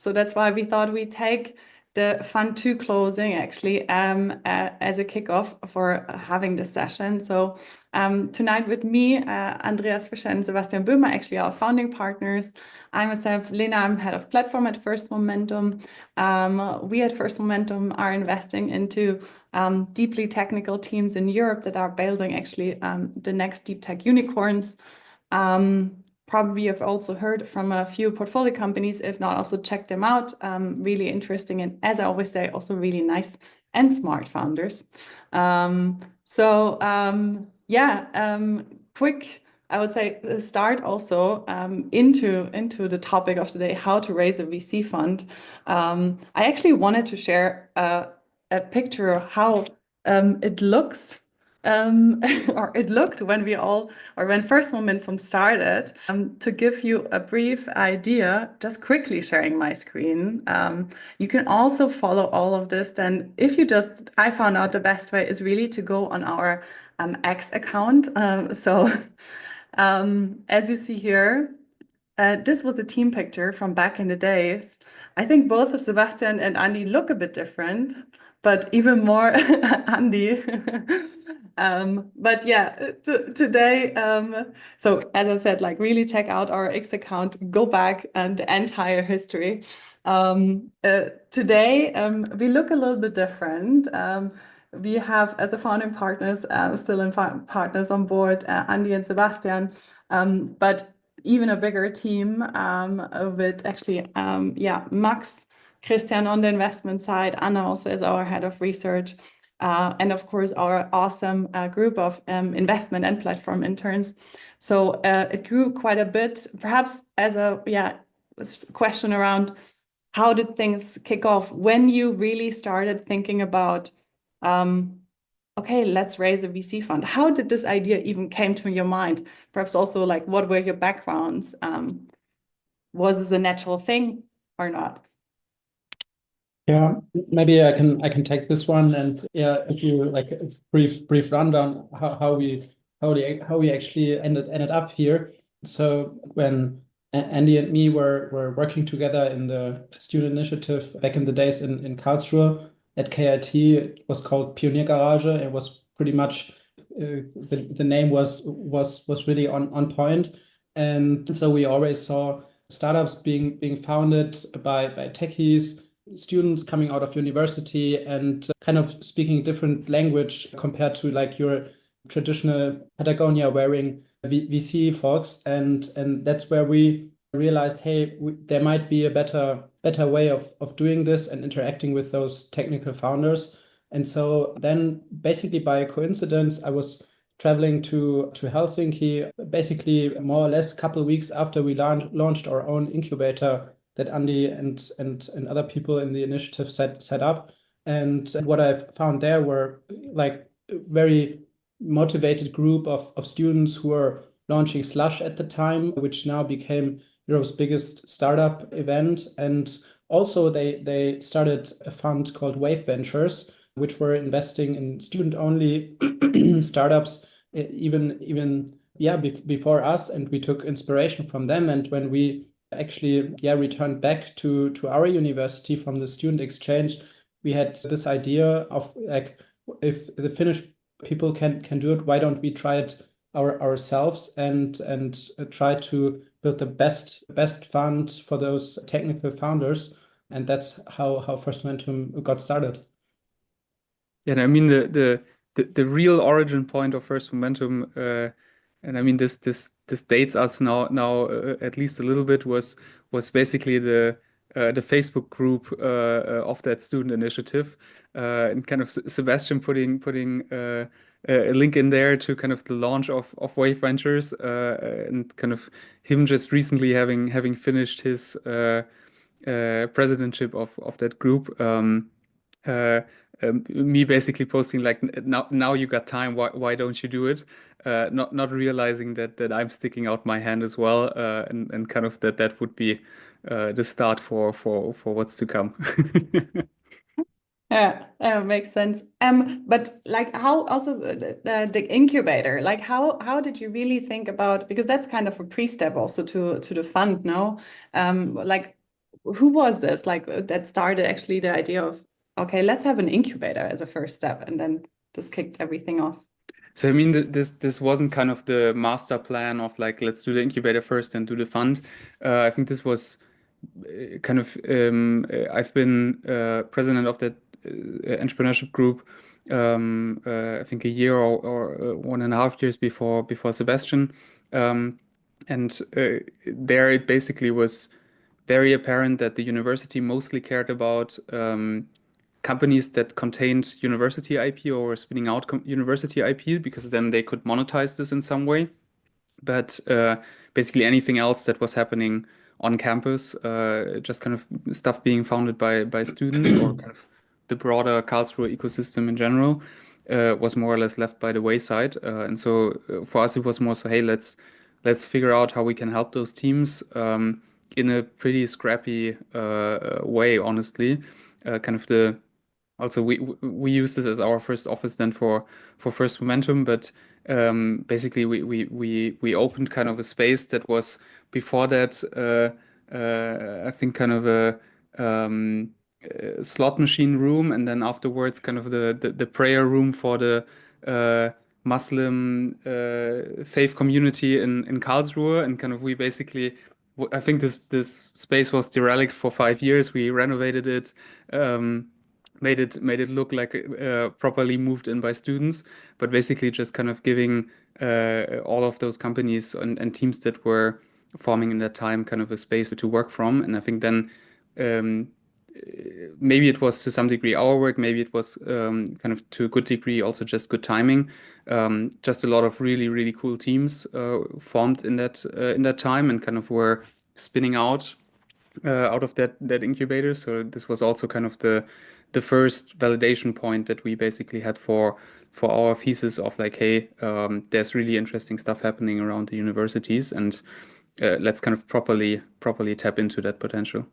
So that's why we thought we'd take the Fund 2 closing actually as a kickoff for having this session. So tonight with me, Andreas Fischer and Sebastian Böhmer, actually our founding partners. I myself, Lena, I'm head of platform at First Momentum. We at First Momentum are investing into deeply technical teams in Europe that are building actually the next deep tech unicorns. Probably you've also heard from a few portfolio companies, if not, also check them out. Really interesting and, as I always say, also really nice and smart founders. Quick, I would say, start also into the topic of today, how to raise a VC fund. I actually wanted to share a picture of how it looks. Or it looked when when First Momentum started. To give you a brief idea, just quickly sharing my screen. You can also follow all of this. Then I found out the best way is really to go on our X account. As you see here, this was a team picture from back in the days. I think both of Sebastian and Andy look a bit different, but even more Andy. Today, so as I said, like really check out our X account, go back and the entire history. Today, we look a little bit different. We have, as the founding partners, still in partners on board, Andy and Sebastian, but even a bigger team with actually, Max, Christian on the investment side, Anna also is our head of research, and of course our awesome group of investment and platform interns. So it grew quite a bit, perhaps as a question around how did things kick off when you really started thinking about okay, let's raise a VC fund. How did this idea even came to your mind? Perhaps also like, what were your backgrounds? Was this a natural thing or not? Yeah, maybe I can take this one, and if you like a brief rundown how we actually ended up here. So when Andy and me were working together in the student initiative back in the days in Karlsruhe at KIT, it was called Pionier Garage. It was pretty much the name was really on point, and so we always saw startups being founded by techies, students coming out of university and kind of speaking a different language compared to like your traditional Patagonia wearing VC folks, and that's where we realized, hey, there might be a better way of doing this and interacting with those technical founders. And so then basically by coincidence, I was traveling to Helsinki, basically more or less a couple of weeks after we launched our own incubator that Andy and other people in the initiative set up. And what I found there were like a very motivated group of students who were launching Slush at the time, which now became Europe's biggest startup event. And also they started a fund called Wave Ventures, which were investing in student-only startups, even before us, and we took inspiration from them. And when we actually returned back to our university from the student exchange, we had this idea of like, if the Finnish people can do it, why don't we try it ourselves and try to build the best fund for those technical founders. And that's how First Momentum got started. Yeah, and I mean the real origin point of First Momentum, and I mean this dates us now at least a little bit, was basically the Facebook group of that student initiative, and kind of Sebastian putting a link in there to kind of the launch of Wave Ventures, and kind of him just recently having finished his presidentship of that group. Me basically posting like, now you got time, why don't you do it? Not realizing that I'm sticking out my hand as well, and kind of that would be the start for what's to come. Yeah, makes sense. But like, how also the incubator, like how did you really think about, because that's kind of a pre-step also to the fund, no? Like, who was this like that started actually the idea of, okay, let's have an incubator as a first step, and then this kicked everything off? So I mean, this wasn't kind of the master plan of like let's do the incubator first and do the fund. I think this was kind of I've been president of that entrepreneurship group. I think a year or 1.5 years before Sebastian, and there it basically was very apparent that the university mostly cared about companies that contained university IP or were spinning out university IP because then they could monetize this in some way. But basically anything else that was happening on campus, just kind of stuff being founded by students or kind of the broader Karlsruhe ecosystem in general, was more or less left by the wayside. And so for us, it was more so, hey, let's figure out how we can help those teams in a pretty scrappy way, honestly. Kind of the also we use this as our first office then for First Momentum, but basically we opened kind of a space that was before that I think kind of a slot machine room, and then afterwards kind of the prayer room for the Muslim faith community in Karlsruhe, and kind of we basically I think this space was derelict for 5 years. We renovated it. Made it look like properly moved in by students, but basically just kind of giving all of those companies and teams that were forming in that time kind of a space to work from. And I think then um, maybe it was to some degree our work, maybe it was kind of to a good degree also just good timing. Just a lot of really cool teams formed in that time and kind of were spinning out of that incubator. So this was also kind of the first validation point that we basically had for our thesis of like, hey, there's really interesting stuff happening around the universities, and let's kind of properly tap into that potential.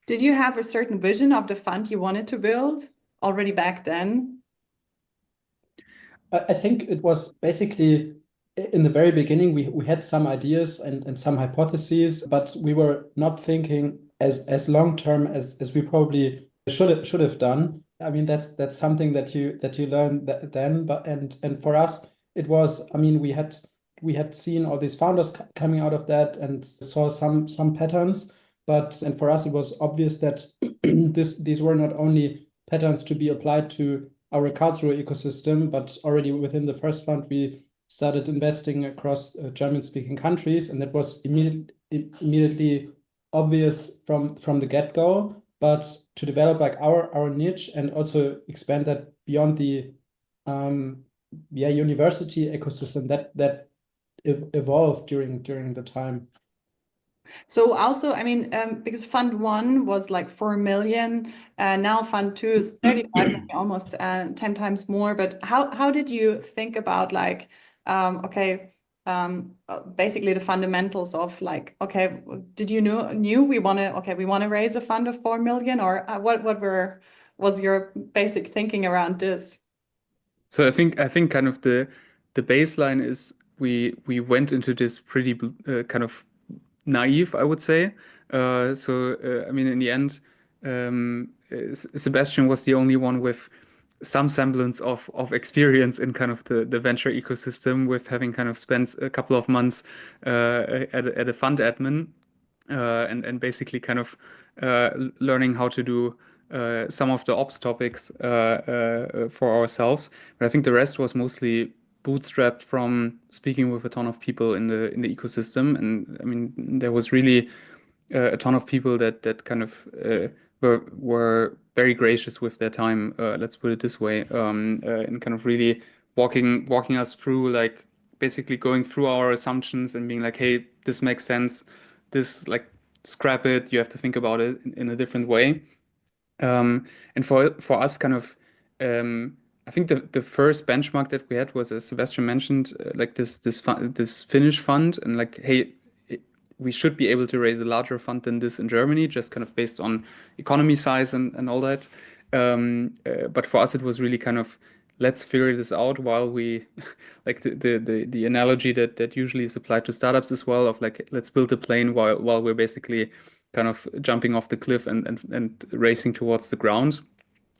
Did you have a certain vision of the fund you wanted to build already back then? I think it was basically in the very beginning, we had some ideas and some hypotheses, but we were not thinking as long term as we probably should have done. I mean, that's something that you learn then, but and for us, it was, I mean, we had seen all these founders coming out of that and saw some patterns, but and for us, it was obvious that these were not only patterns to be applied to our Karlsruhe ecosystem, but already within the first fund, we started investing across German-speaking countries, and that was immediately obvious from the get-go. But to develop like our niche and also expand that beyond the university ecosystem that evolved during the time. So also, I mean, because Fund 1 was like 4 million, now Fund 2 is 35 million, almost 10 times more. But how did you think about like, okay, basically the fundamentals of like, okay, did you knew we want to raise a fund of 4 million, or what was your basic thinking around this? So I think kind of the baseline is we went into this pretty kind of naive, I would say. I mean, in the end, Sebastian was the only one with some semblance of experience in kind of the venture ecosystem, with having kind of spent a couple of months at a fund admin and basically kind of learning how to do some of the ops topics for ourselves. But I think the rest was mostly bootstrapped from speaking with a ton of people in the ecosystem. And I mean, there was really a ton of people that kind of were very gracious with their time. Let's put it this way, and kind of really walking us through, like basically going through our assumptions and being like, hey, this makes sense. This like scrap it. You have to think about it in a different way. And for us, kind of, I think the first benchmark that we had was, as Sebastian mentioned, like this Finnish fund, and like, hey, we should be able to raise a larger fund than this in Germany, just kind of based on economy size and all that. But for us, it was really kind of, let's figure this out while we like the analogy that usually is applied to startups as well, of like, let's build a plane while we're basically kind of jumping off the cliff and racing towards the ground.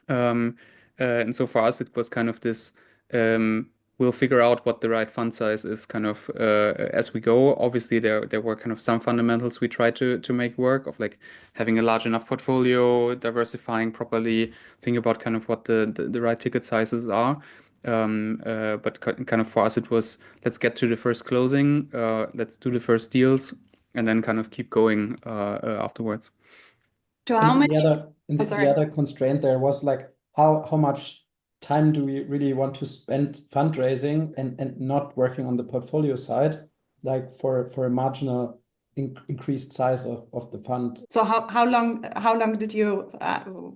And so for us, it was kind of this, we'll figure out what the right fund size is kind of as we go. Obviously, there were kind of some fundamentals we tried to make work, of like having a large enough portfolio, diversifying properly, think about kind of what the right ticket sizes are. But kind of for us, it was, let's get to the first closing, let's do the first deals, and then kind of keep going afterwards. To how And many? the other constraint there was like how much time do we really want to spend fundraising and not working on the portfolio side, like for a marginal increased size of the fund. So how long did you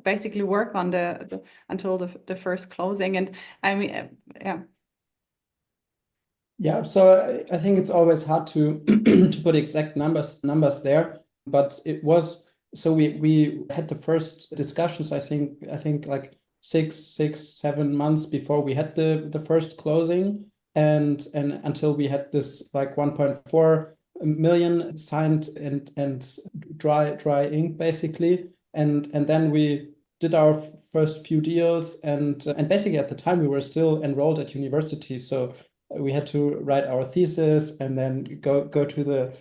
basically work on the until the first closing? And I mean, yeah. Yeah, so I think it's always hard to to put exact numbers there, but it was, so we had the first discussions, I think like 7 months before we had the first closing, and until we had this like 1.4 million signed and dry ink basically, and then we did our first few deals, and basically at the time we were still enrolled at university, so we had to write our thesis and then go to the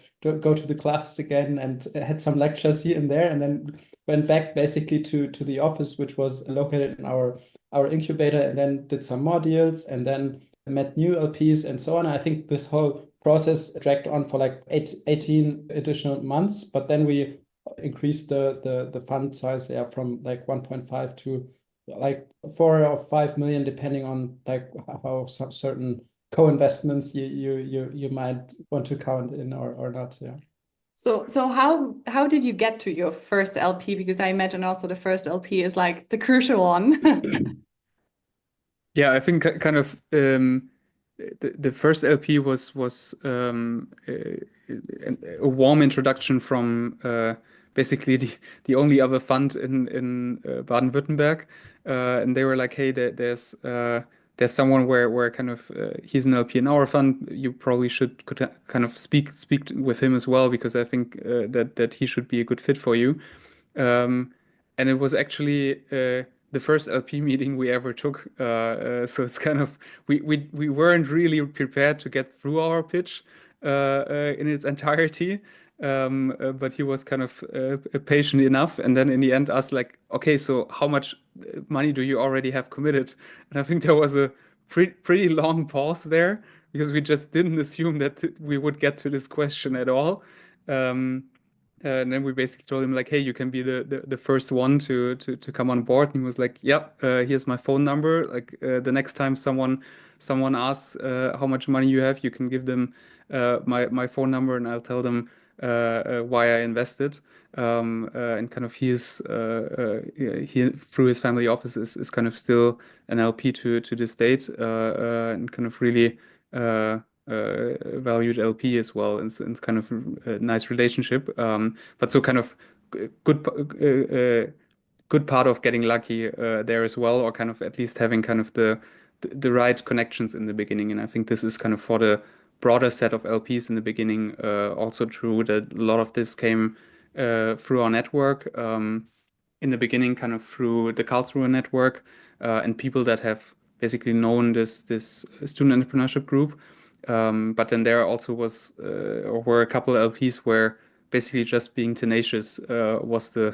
classes again, and had some lectures here and there, and then went back basically to the office, which was located in our incubator, and then did some more deals, and then met new LPs and so on. I think this whole process dragged on for like 18 additional months, but then we increased the fund size from like 1.5 to like 4 or 5 million, depending on like how some certain co-investments you might want to count in or not. Yeah. So how did you get to your first LP? Because I imagine also the first LP is like the crucial one. Yeah, I think kind of the first LP was a warm introduction from basically the only other fund in Baden-Württemberg, and they were like, hey, there's someone where kind of he's an LP in our fund. You probably could kind of speak with him as well, because I think that he should be a good fit for you. And it was actually the first LP meeting we ever took. So it's kind of, we weren't really prepared to get through our pitch in its entirety. But he was kind of patient enough, and then in the end asked like, okay, so how much money do you already have committed? And I think there was a pretty long pause there, because we just didn't assume that we would get to this question at all. And then we basically told him like, hey, you can be the first one to come on board. And he was like, yep, here's my phone number. Like the next time someone asks how much money you have, you can give them my phone number, and I'll tell them why I invested. And kind of he through his family office is kind of still an LP to this date, and kind of really valued LP as well, and kind of a nice relationship. But so kind of good part of getting lucky there as well, or kind of at least having kind of the right connections in the beginning. And I think this is kind of for the broader set of LPs in the beginning also true, that a lot of this came through our network. In the beginning, kind of through the Karlsruhe network, and people that have basically known this student entrepreneurship group. But then there also were a couple of LPs where basically just being tenacious was the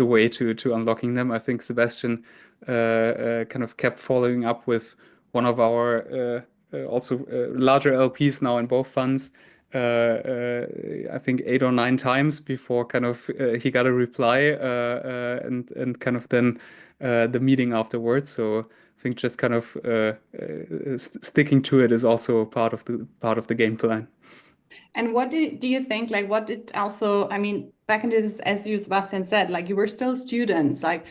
way to unlocking them. I think Sebastian kind of kept following up with one of our also larger LPs now in both funds. I think 8 or 9 times before kind of he got a reply, and kind of then the meeting afterwards. So I think just kind of sticking to it is also a part of the game plan. And what do you think, like, what did also, I mean, back in this, as you, Sebastian, said, like, you were still students, like,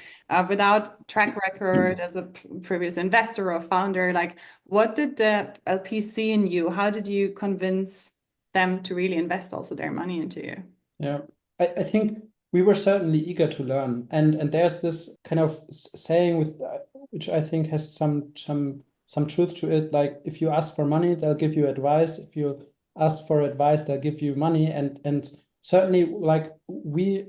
without track record as a previous investor or founder, like, what did the LP see in you? How did you convince them to really invest also their money into you? Yeah, I think we were certainly eager to learn, and there's this kind of saying with which I think has some truth to it. Like, if you ask for money, they'll give you advice. If you ask for advice, they'll give you money, and certainly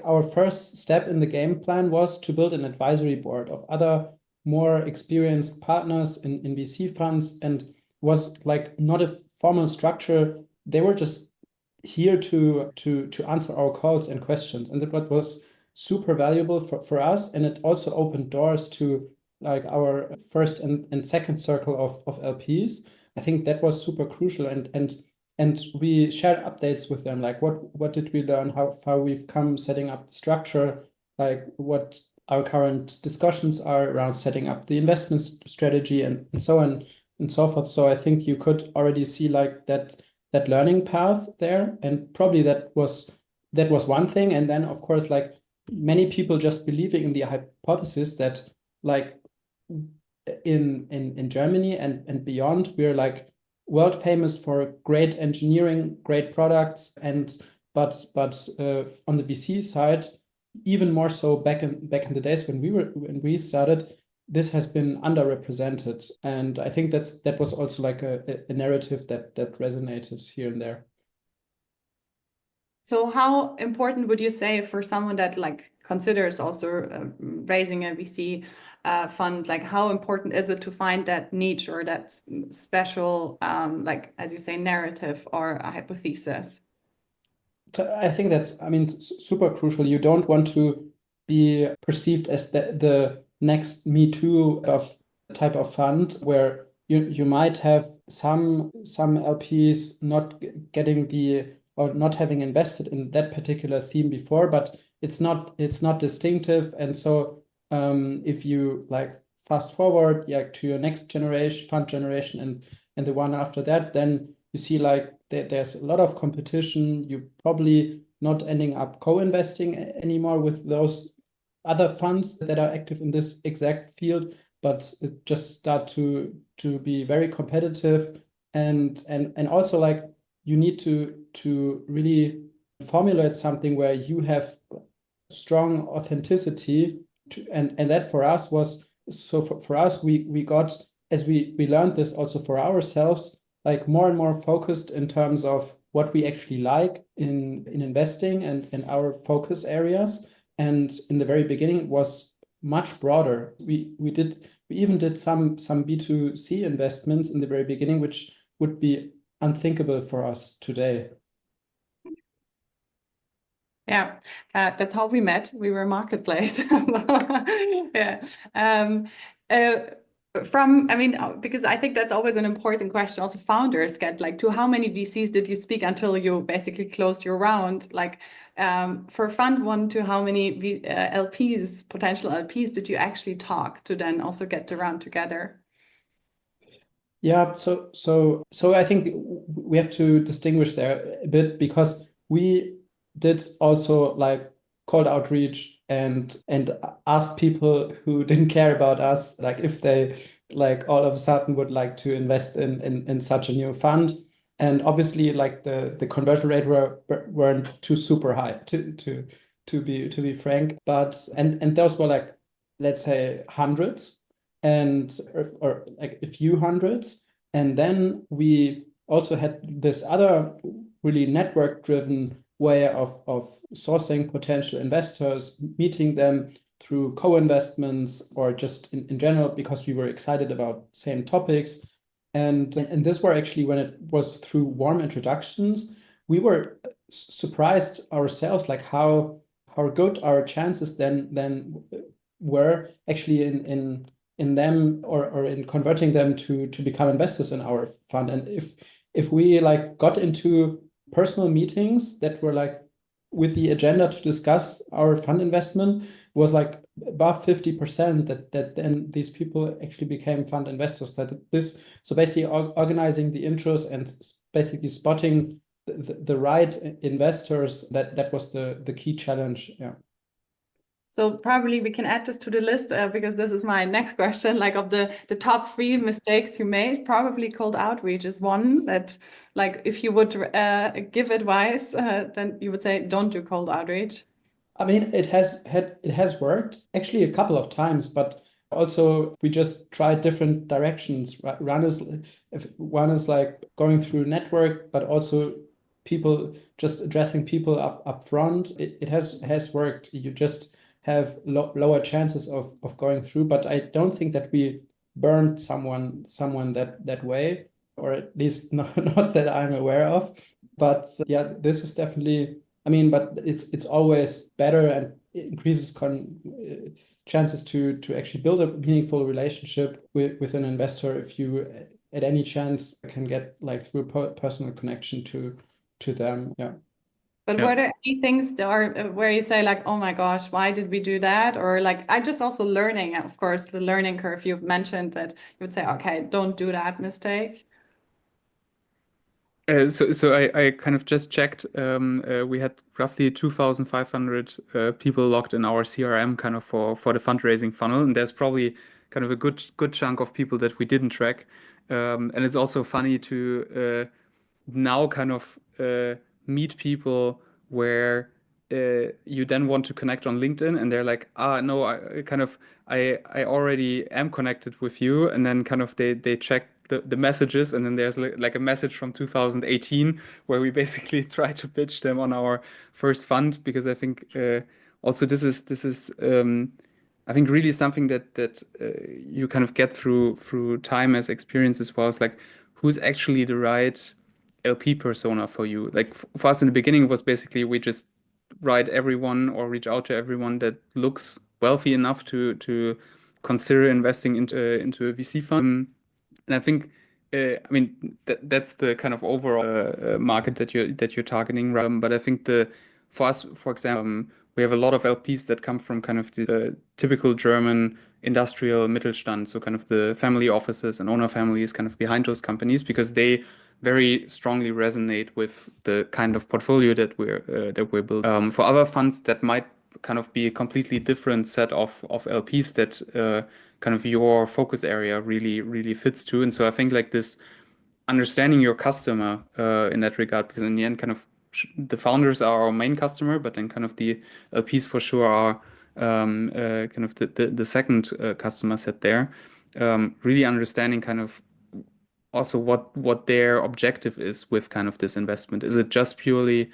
our first step in the game plan was to build an advisory board of other more experienced partners in VC funds, and was like not a formal structure. They were just here to answer our calls and questions, and that was super valuable for us, and it also opened doors to like our first and second circle of LPs. I think that was super crucial, and we shared updates with them, like what did we learn, how far we've come setting up the structure, like what our current discussions are around setting up the investment strategy, and so on and so forth. So I think you could already see like that learning path there, and probably that was one thing. And then of course, like many people just believing in the hypothesis that like in Germany and beyond, we're like world famous for great engineering, great products, but on the VC side, even more so back in the days when we started, this has been underrepresented, and I think that was also like a narrative that resonated here and there. So how important would you say for someone that like considers also raising a VC fund, like how important is it to find that niche or that special, like as you say, narrative or a hypothesis? I think that's, I mean, super crucial. You don't want to be perceived as the next Me Too of type of fund where you might have some LPs not getting or not having invested in that particular theme before, but it's not distinctive. And so if you like fast forward to your next fund generation and the one after that, then you see like there's a lot of competition. You're probably not ending up co-investing anymore with those other funds that are active in this exact field, but it just start to be very competitive, and also like you need to really formulate something where you have strong authenticity and that for us was, so for us we got, as we learned this also for ourselves, like more and more focused in terms of what we actually like in investing and our focus areas. And in the very beginning was much broader. We even did some B2C investments in the very beginning, which would be unthinkable for us today. Yeah, that's how we met. We were marketplace. Yeah. I mean, because I think that's always an important question. Also, founders get like, to how many VCs did you speak until you basically closed your round? Like, for fund one, to how many LPs, potential LPs, did you actually talk to then also get the round together? Yeah, so I think we have to distinguish there a bit, because we did also like cold outreach and asked people who didn't care about us, like if they like all of a sudden would like to invest in such a new fund. And obviously like the conversion rate weren't too super high to be frank, but and those were like, let's say hundreds and or like a few hundreds. And then we also had this other really network driven way of sourcing potential investors, meeting them through co-investments or just in general because we were excited about same topics. And this were actually, when it was through warm introductions, we were surprised ourselves, like how good our chances then were actually in them or in converting them to become investors in our fund. And if we like got into personal meetings that were like with the agenda to discuss our fund investment, was like above 50% that then these people actually became fund investors. So basically organizing the intros and basically spotting the right investors, that was the key challenge. Yeah. So probably we can add this to the list because this is my next question. Like, of the top 3 mistakes you made, probably cold outreach is one that, like, if you would give advice, then you would say don't do cold outreach. I mean, it has worked actually a couple of times, but also we just tried different directions. One is like going through network, but also people, just addressing people up front, it has worked. You just have lower chances of going through. But I don't think that we burned someone that way, or at least not that I'm aware of. But yeah, this is definitely, I mean, but it's always better and it increases chances to actually build a meaningful relationship with an investor if you at any chance can get like through personal connection to them. Yeah. But were there any things that are where you say like, oh my gosh, why did we do that? Or like, I just also learning, of course, the learning curve you've mentioned that you would say, okay, don't do that mistake. So I kind of just checked. We had roughly 2,500 people logged in our CRM kind of for the fundraising funnel, and there's probably kind of a good chunk of people that we didn't track. And it's also funny to now kind of meet people where you then want to connect on LinkedIn, and they're like, no, I already am connected with you, and then kind of they check the messages, and then there's like a message from 2018 where we basically try to pitch them on our first fund, because I think also this is I think really something that you kind of get through time as experience as well, as like who's actually the right LP persona for you. Like for us in the beginning, it was basically we just write everyone or reach out to everyone that looks wealthy enough to consider investing into a VC fund. And I think, I mean, that's the kind of overall market that you're targeting. But I think for us, for example, we have a lot of LPs that come from kind of the typical German industrial Mittelstand, so kind of the family offices and owner families kind of behind those companies, because they very strongly resonate with the kind of portfolio that we're building. For other funds, that might kind of be a completely different set of LPs that kind of your focus area really fits to. And so I think like this understanding your customer in that regard, because in the end, kind of the founders are our main customer, but then kind of the LPs for sure are kind of the second customer set there. Really understanding kind of also what their objective is with kind of this investment. Is it just purely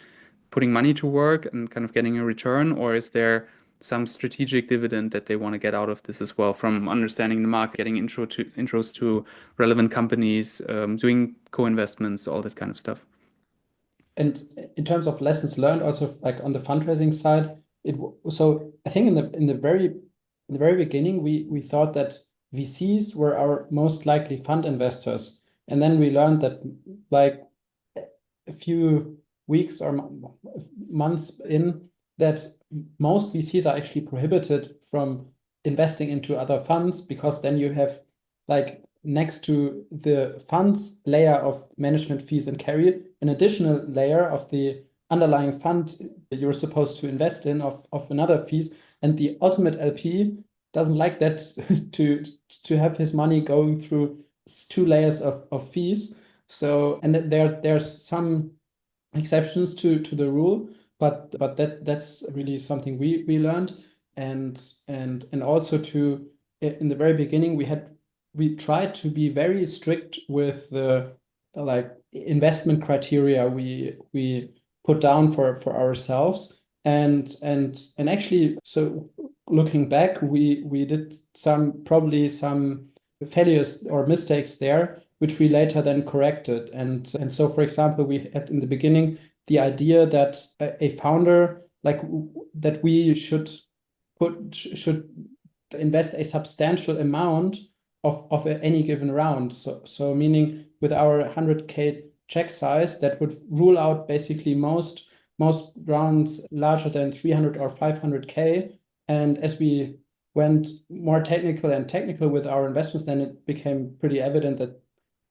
putting money to work and kind of getting a return, or is there some strategic dividend that they want to get out of this as well, from understanding the market, getting intros to relevant companies, doing co-investments, all that kind of stuff. And in terms of lessons learned, also like on the fundraising side, so I think in the very beginning we thought that VCs were our most likely fund investors, and then we learned that like a few weeks or months in, that most VCs are actually prohibited from investing into other funds, because then you have like next to the funds layer of management fees and carry, an additional layer of the underlying fund you're supposed to invest in of another fees. And the ultimate LP doesn't like that to have his money going through two layers of fees. So, and there's some exceptions to the rule, but that's really something we learned. And also in the very beginning we tried to be very strict with the like investment criteria we put down for ourselves, and actually, so looking back, we did probably some failures or mistakes there, which we later then corrected. And so, for example, we had in the beginning the idea that a founder, like that we should invest a substantial amount of any given round. So meaning with our 100K check size, that would rule out basically most rounds larger than 300 or 500K. And as we went more technical with our investments, then it became pretty evident that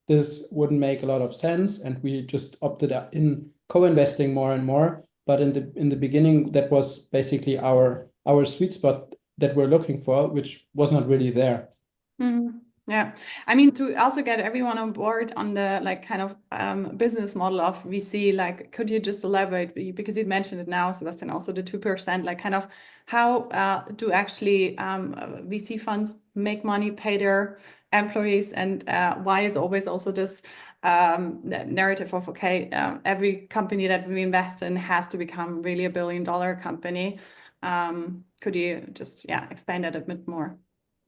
this wouldn't make a lot of sense, and we just opted in co-investing more and more. But in the beginning, that was basically our sweet spot that we're looking for, which was not really there. Mm-hmm. Yeah, I mean, to also get everyone on board on the like kind of business model of VC, like could you just elaborate, because you mentioned it now, Sebastian, also the 2%, like kind of how do actually VC funds make money, pay their employees, and why is always also this narrative of, okay, every company that we invest in has to become really a billion-dollar company. Could you just explain that a bit more?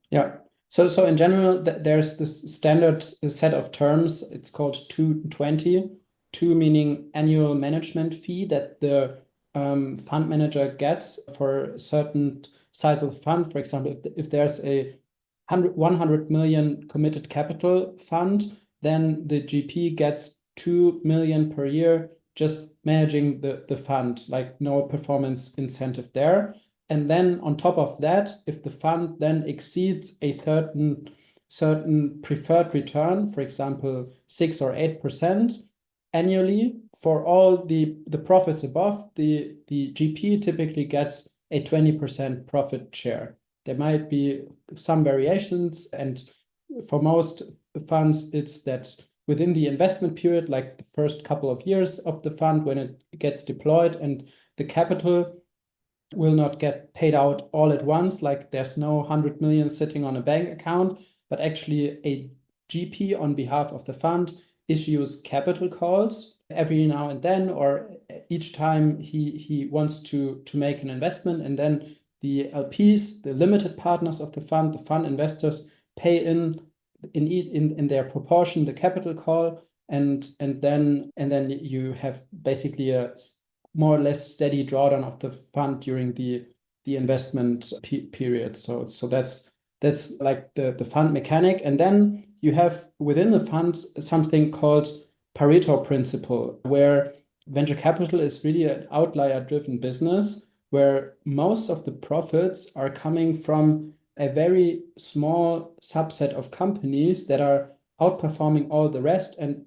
Yeah. So in general, there's this standard set of terms. It's called 220. 2 meaning annual management fee that the fund manager gets for a certain size of fund. For example, if there's a 100 million committed capital fund, then the GP gets 2 million per year just managing the fund, like no performance incentive there. And then on top of that, if the fund then exceeds a certain preferred return, for example, 6 or 8% annually, for all the profits above, the GP typically gets a 20% profit share. There might be some variations, and for most funds, it's that within the investment period, like the first couple of years of the fund, when it gets deployed and the capital will not get paid out all at once, like there's no 100 million sitting on a bank account, but actually a GP on behalf of the fund issues capital calls every now and then, or each time he wants to make an investment, and then the LPs, the limited partners of the fund investors, pay in their proportion the capital call, and then you have basically a more or less steady drawdown of the fund during the investment period. So that's like the fund mechanic. And then you have within the funds something called Pareto principle, where venture capital is really an outlier-driven business, where most of the profits are coming from a very small subset of companies that are outperforming all the rest, and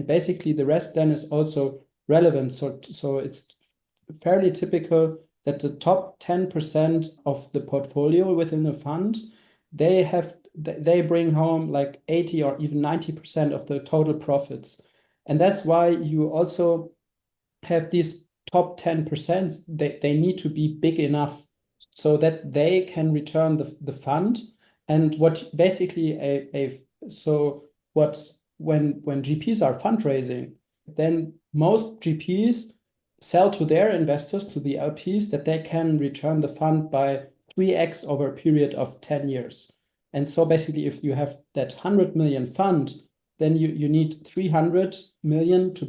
basically the rest then is also relevant. So it's fairly typical that the top 10% of the portfolio within a fund, they bring home like 80 or even 90% of the total profits. And that's why you also have these top 10%. They need to be big enough so that they can return the fund. And what basically when GPs are fundraising, then most GPs sell to their investors, to the LPs, that they can return the fund by 3x over a period of 10 years. And so basically, if you have that 100 million fund, then you need 300 million to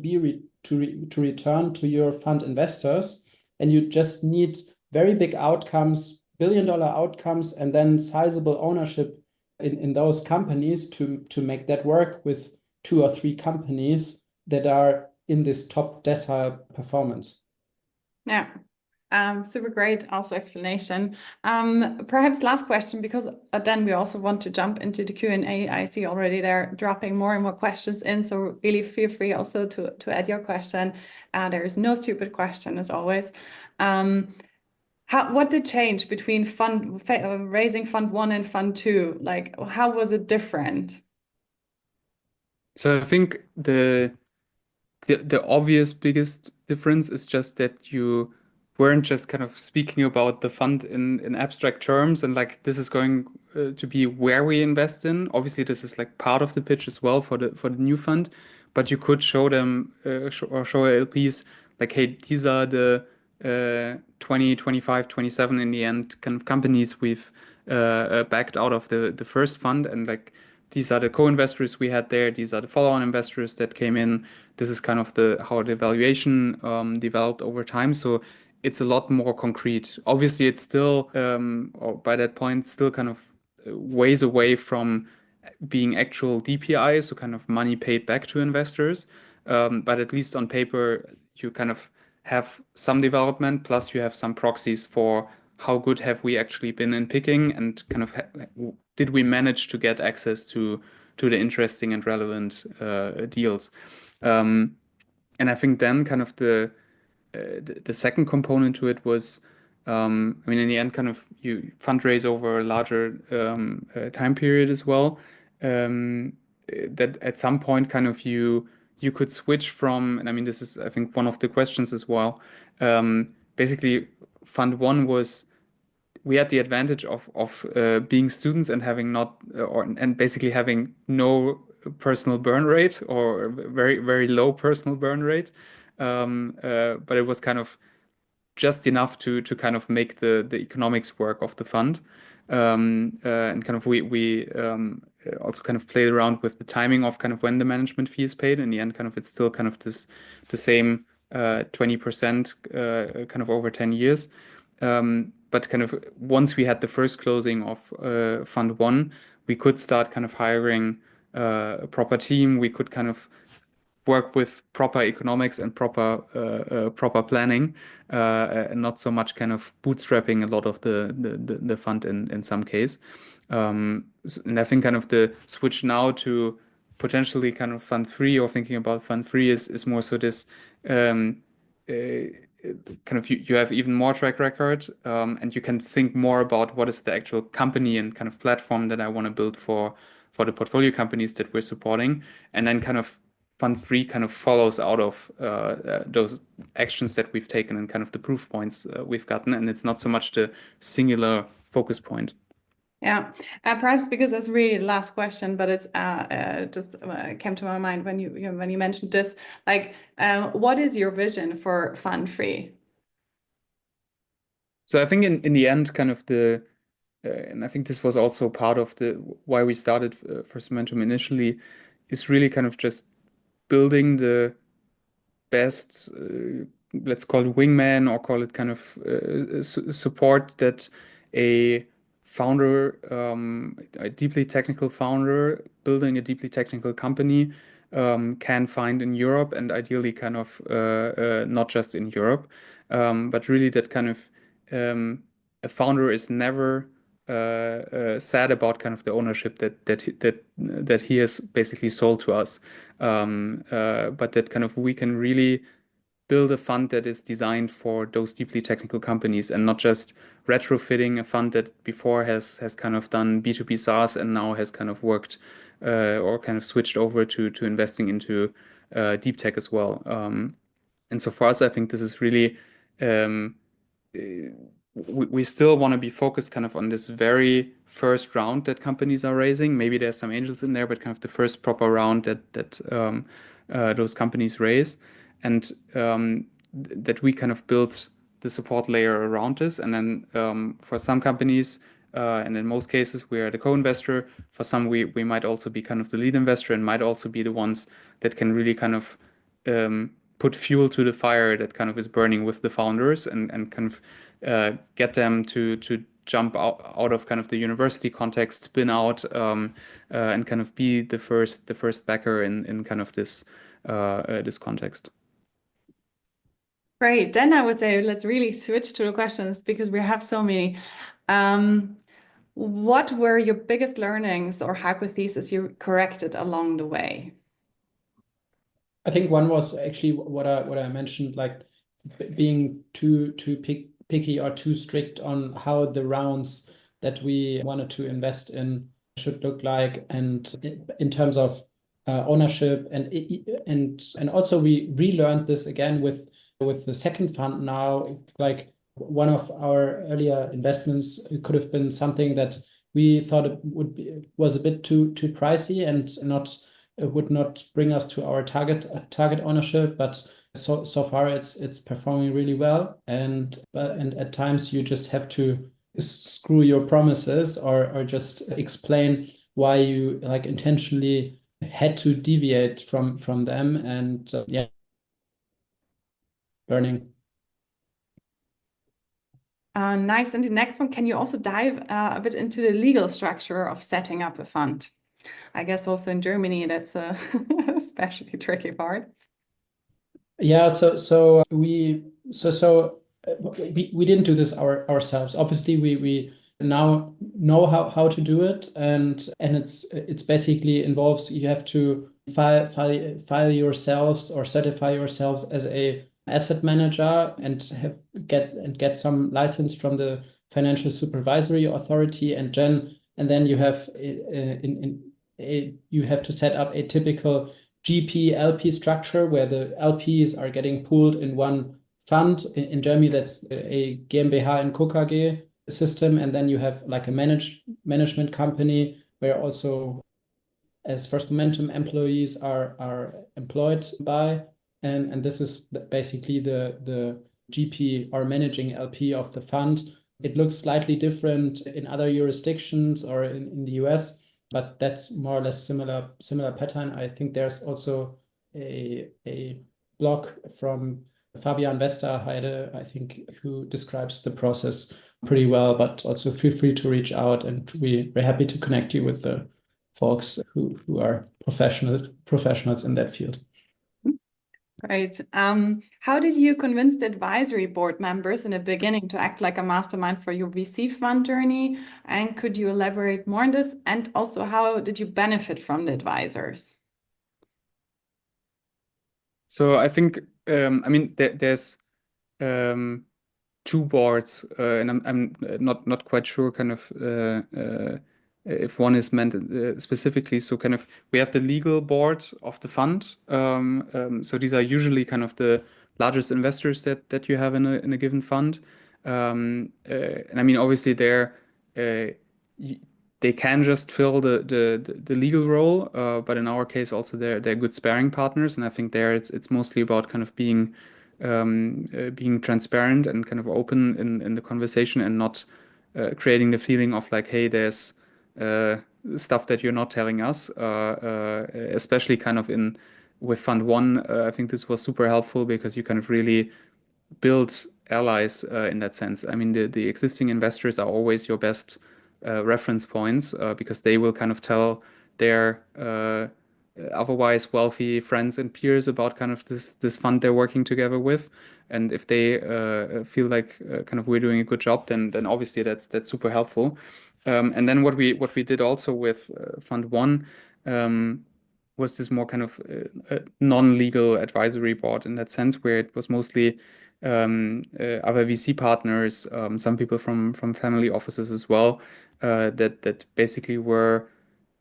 return to your fund investors. And you just need very big outcomes, billion-dollar outcomes, and then sizable ownership in those companies to make that work with 2 or 3 companies that are in this top decile performance. Yeah. Super great also explanation. Perhaps last question, because then we also want to jump into the Q&A. I see already they're dropping more and more questions in, so really feel free also to add your question. There is no stupid question, as always. What did change between raising fund 1 and fund 2? Like, how was it different? So I think the obvious biggest difference is just that you weren't just kind of speaking about the fund in abstract terms and like this is going to be where we invest in. Obviously, this is like part of the pitch as well for the new fund, but you could show them show LPs like, hey, these are the 20, 25, 27 in the end kind of companies we've backed out of the first fund, and like these are the co-investors we had there. These are the follow-on investors that came in. This is kind of how the valuation developed over time. So it's a lot more concrete. Obviously, it's still, or by that point, still kind of ways away from being actual DPI, so kind of money paid back to investors. But at least on paper, you kind of have some development, plus you have some proxies for how good have we actually been in picking, and kind of did we manage to get access to the interesting and relevant deals. And I think then kind of the second component to it was, I mean, in the end, kind of you fundraise over a larger time period as well. That at some point, kind of you could switch from, and I mean, this is, I think, one of the questions as well. Basically, Fund 1 was, we had the advantage of being students and having not, and basically having no personal burn rate, or very, very low personal burn rate. But it was kind of just enough to kind of make the economics work of the fund. And kind of we also kind of played around with the timing of kind of when the management fee is paid. In the end, kind of it's still kind of the same 20% kind of over 10 years. But kind of once we had the first closing of Fund 1, we could start kind of hiring a proper team. We could kind of work with proper economics and proper planning, and not so much kind of bootstrapping a lot of the fund in some case. And I think kind of the switch now to potentially kind of Fund 3, or thinking about Fund 3, is more so this kind of you have even more track record, and you can think more about what is the actual company and kind of platform that I want to build for the portfolio companies that we're supporting, and then kind of Fund 3 kind of follows out of those actions that we've taken and kind of the proof points we've gotten, and it's not so much the singular focus point. Yeah, perhaps because that's really the last question, but it's just came to my mind when you mentioned this. Like, what is your vision for Fund 3? So I think in the end, kind of and I think this was also part of why we started First Momentum initially, is really kind of just building the best, let's call it wingman, or call it kind of support that a founder, a deeply technical founder building a deeply technical company can find in Europe, and ideally kind of not just in Europe, but really that kind of a founder is never sad about kind of the ownership that he has basically sold to us, but that kind of we can really build a fund that is designed for those deeply technical companies, and not just retrofitting a fund that before has kind of done B2B SaaS and now has kind of worked or kind of switched over to investing into deep tech as well. And so for us, I think this is really we still want to be focused kind of on this very first round that companies are raising. Maybe there's some angels in there, but kind of the first proper round that those companies raise, and that we kind of build the support layer around this. And then for some companies, and in most cases, we are the co-investor. For some, we might also be kind of the lead investor, and might also be the ones that can really kind of put fuel to the fire that kind of is burning with the founders, and kind of get them to jump out of kind of the university context, spin out, and kind of be the first backer in kind of this context. Great. Then I would say let's really switch to the questions, because we have so many. What were your biggest learnings or hypotheses you corrected along the way? I think one was actually what I mentioned, like being too picky or too strict on how the rounds that we wanted to invest in should look like, and in terms of ownership, and also we relearned this again with the second fund now. Like, one of our earlier investments, it could have been something that we thought it was a bit too pricey, and would not bring us to our target ownership, but so far it's performing really well, and at times you just have to screw your promises, or just explain why you like intentionally had to deviate from them, and yeah, learning. Nice. And the next one, can you also dive a bit into the legal structure of setting up a fund? I guess also in Germany, that's a especially tricky part. Yeah, we didn't do this ourselves. Obviously, we now know how to do it, and it's basically involves, you have to file yourselves or certify yourselves as a asset manager, and get some license from the Financial Supervisory Authority, and then you have you have to set up a typical GP LP structure, where the LPs are getting pooled in one fund. In Germany, that's a GmbH and Co. KG system, and then you have like a management company where also as First Momentum employees are employed by, and this is basically the GP or managing LP of the fund. It looks slightly different in other jurisdictions or in the US, but that's more or less similar pattern. I think there's also a blog from Fabian Westerheide, I think, who describes the process pretty well, but also feel free to reach out, and we're happy to connect you with the folks who are professionals in that field. Great. How did you convince the advisory board members in the beginning to act like a mastermind for your VC fund journey? And could you elaborate more on this? And also, how did you benefit from the advisors? So I think I mean there's two boards, and I'm not quite sure kind of if one is meant specifically. So kind of we have the legal board of the fund. So these are usually kind of the largest investors that you have in a given fund. And I mean obviously they can just fill the legal role, but in our case also they're good sparring partners, and I think there it's mostly about kind of being transparent and kind of open in the conversation, and not creating the feeling of like, hey, there's stuff that you're not telling us, especially kind of in with Fund One. I think this was super helpful because you kind of really build allies in that sense. I mean, the existing investors are always your best reference points because they will kind of tell their otherwise wealthy friends and peers about kind of this fund they're working together with. And if they feel like kind of we're doing a good job, then obviously that's super helpful. And then what we did also with Fund One was this more kind of non-legal advisory board in that sense, where it was mostly other VC partners, some people from family offices as well, that basically were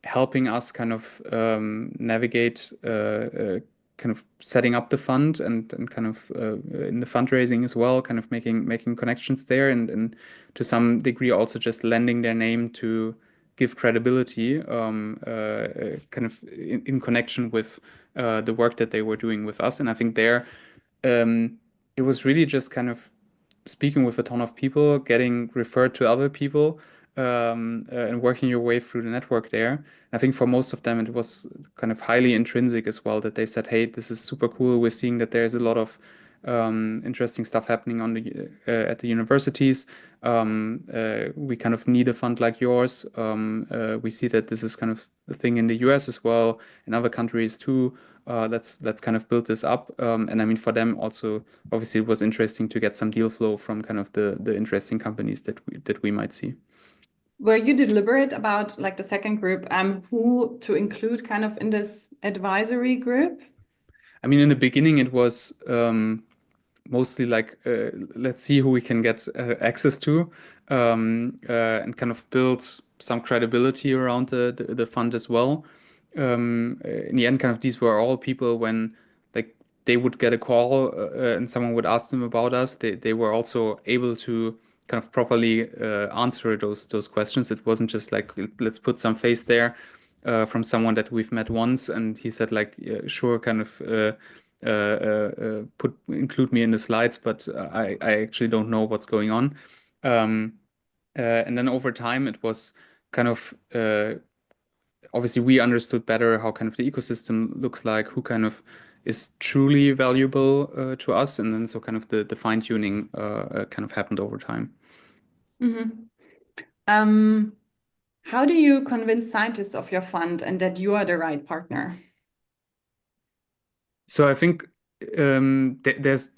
helping us kind of navigate kind of setting up the fund, and kind of in the fundraising as well, kind of making connections there, and to some degree also just lending their name to give credibility kind of in connection with the work that they were doing with us. And I think there it was really just kind of speaking with a ton of people, getting referred to other people, and working your way through the network there. I think for most of them, it was kind of highly intrinsic as well, that they said, hey, this is super cool. We're seeing that there's a lot of interesting stuff happening on at the universities. We kind of need a fund like yours. We see that this is kind of the thing in the US as well, in other countries too. Let's kind of build this up. And I mean, for them also, obviously, it was interesting to get some deal flow from kind of the interesting companies that we might see. Were you deliberate about like the second group, who to include kind of in this advisory group? I mean, in the beginning, it was mostly like, let's see who we can get access to, and kind of build some credibility around the fund as well. In the end, kind of these were all people when like they would get a call and someone would ask them about us. They were also able to kind of properly answer those questions. It wasn't just like, let's put some face there from someone that we've met once, and he said like, sure, kind of include me in the slides, but I actually don't know what's going on. And then over time, it was kind of obviously we understood better how kind of the ecosystem looks like, who kind of is truly valuable to us, and then so kind of the fine tuning kind of happened over time. Mm-hmm. How do you convince scientists of your fund and that you are the right partner? So I think there's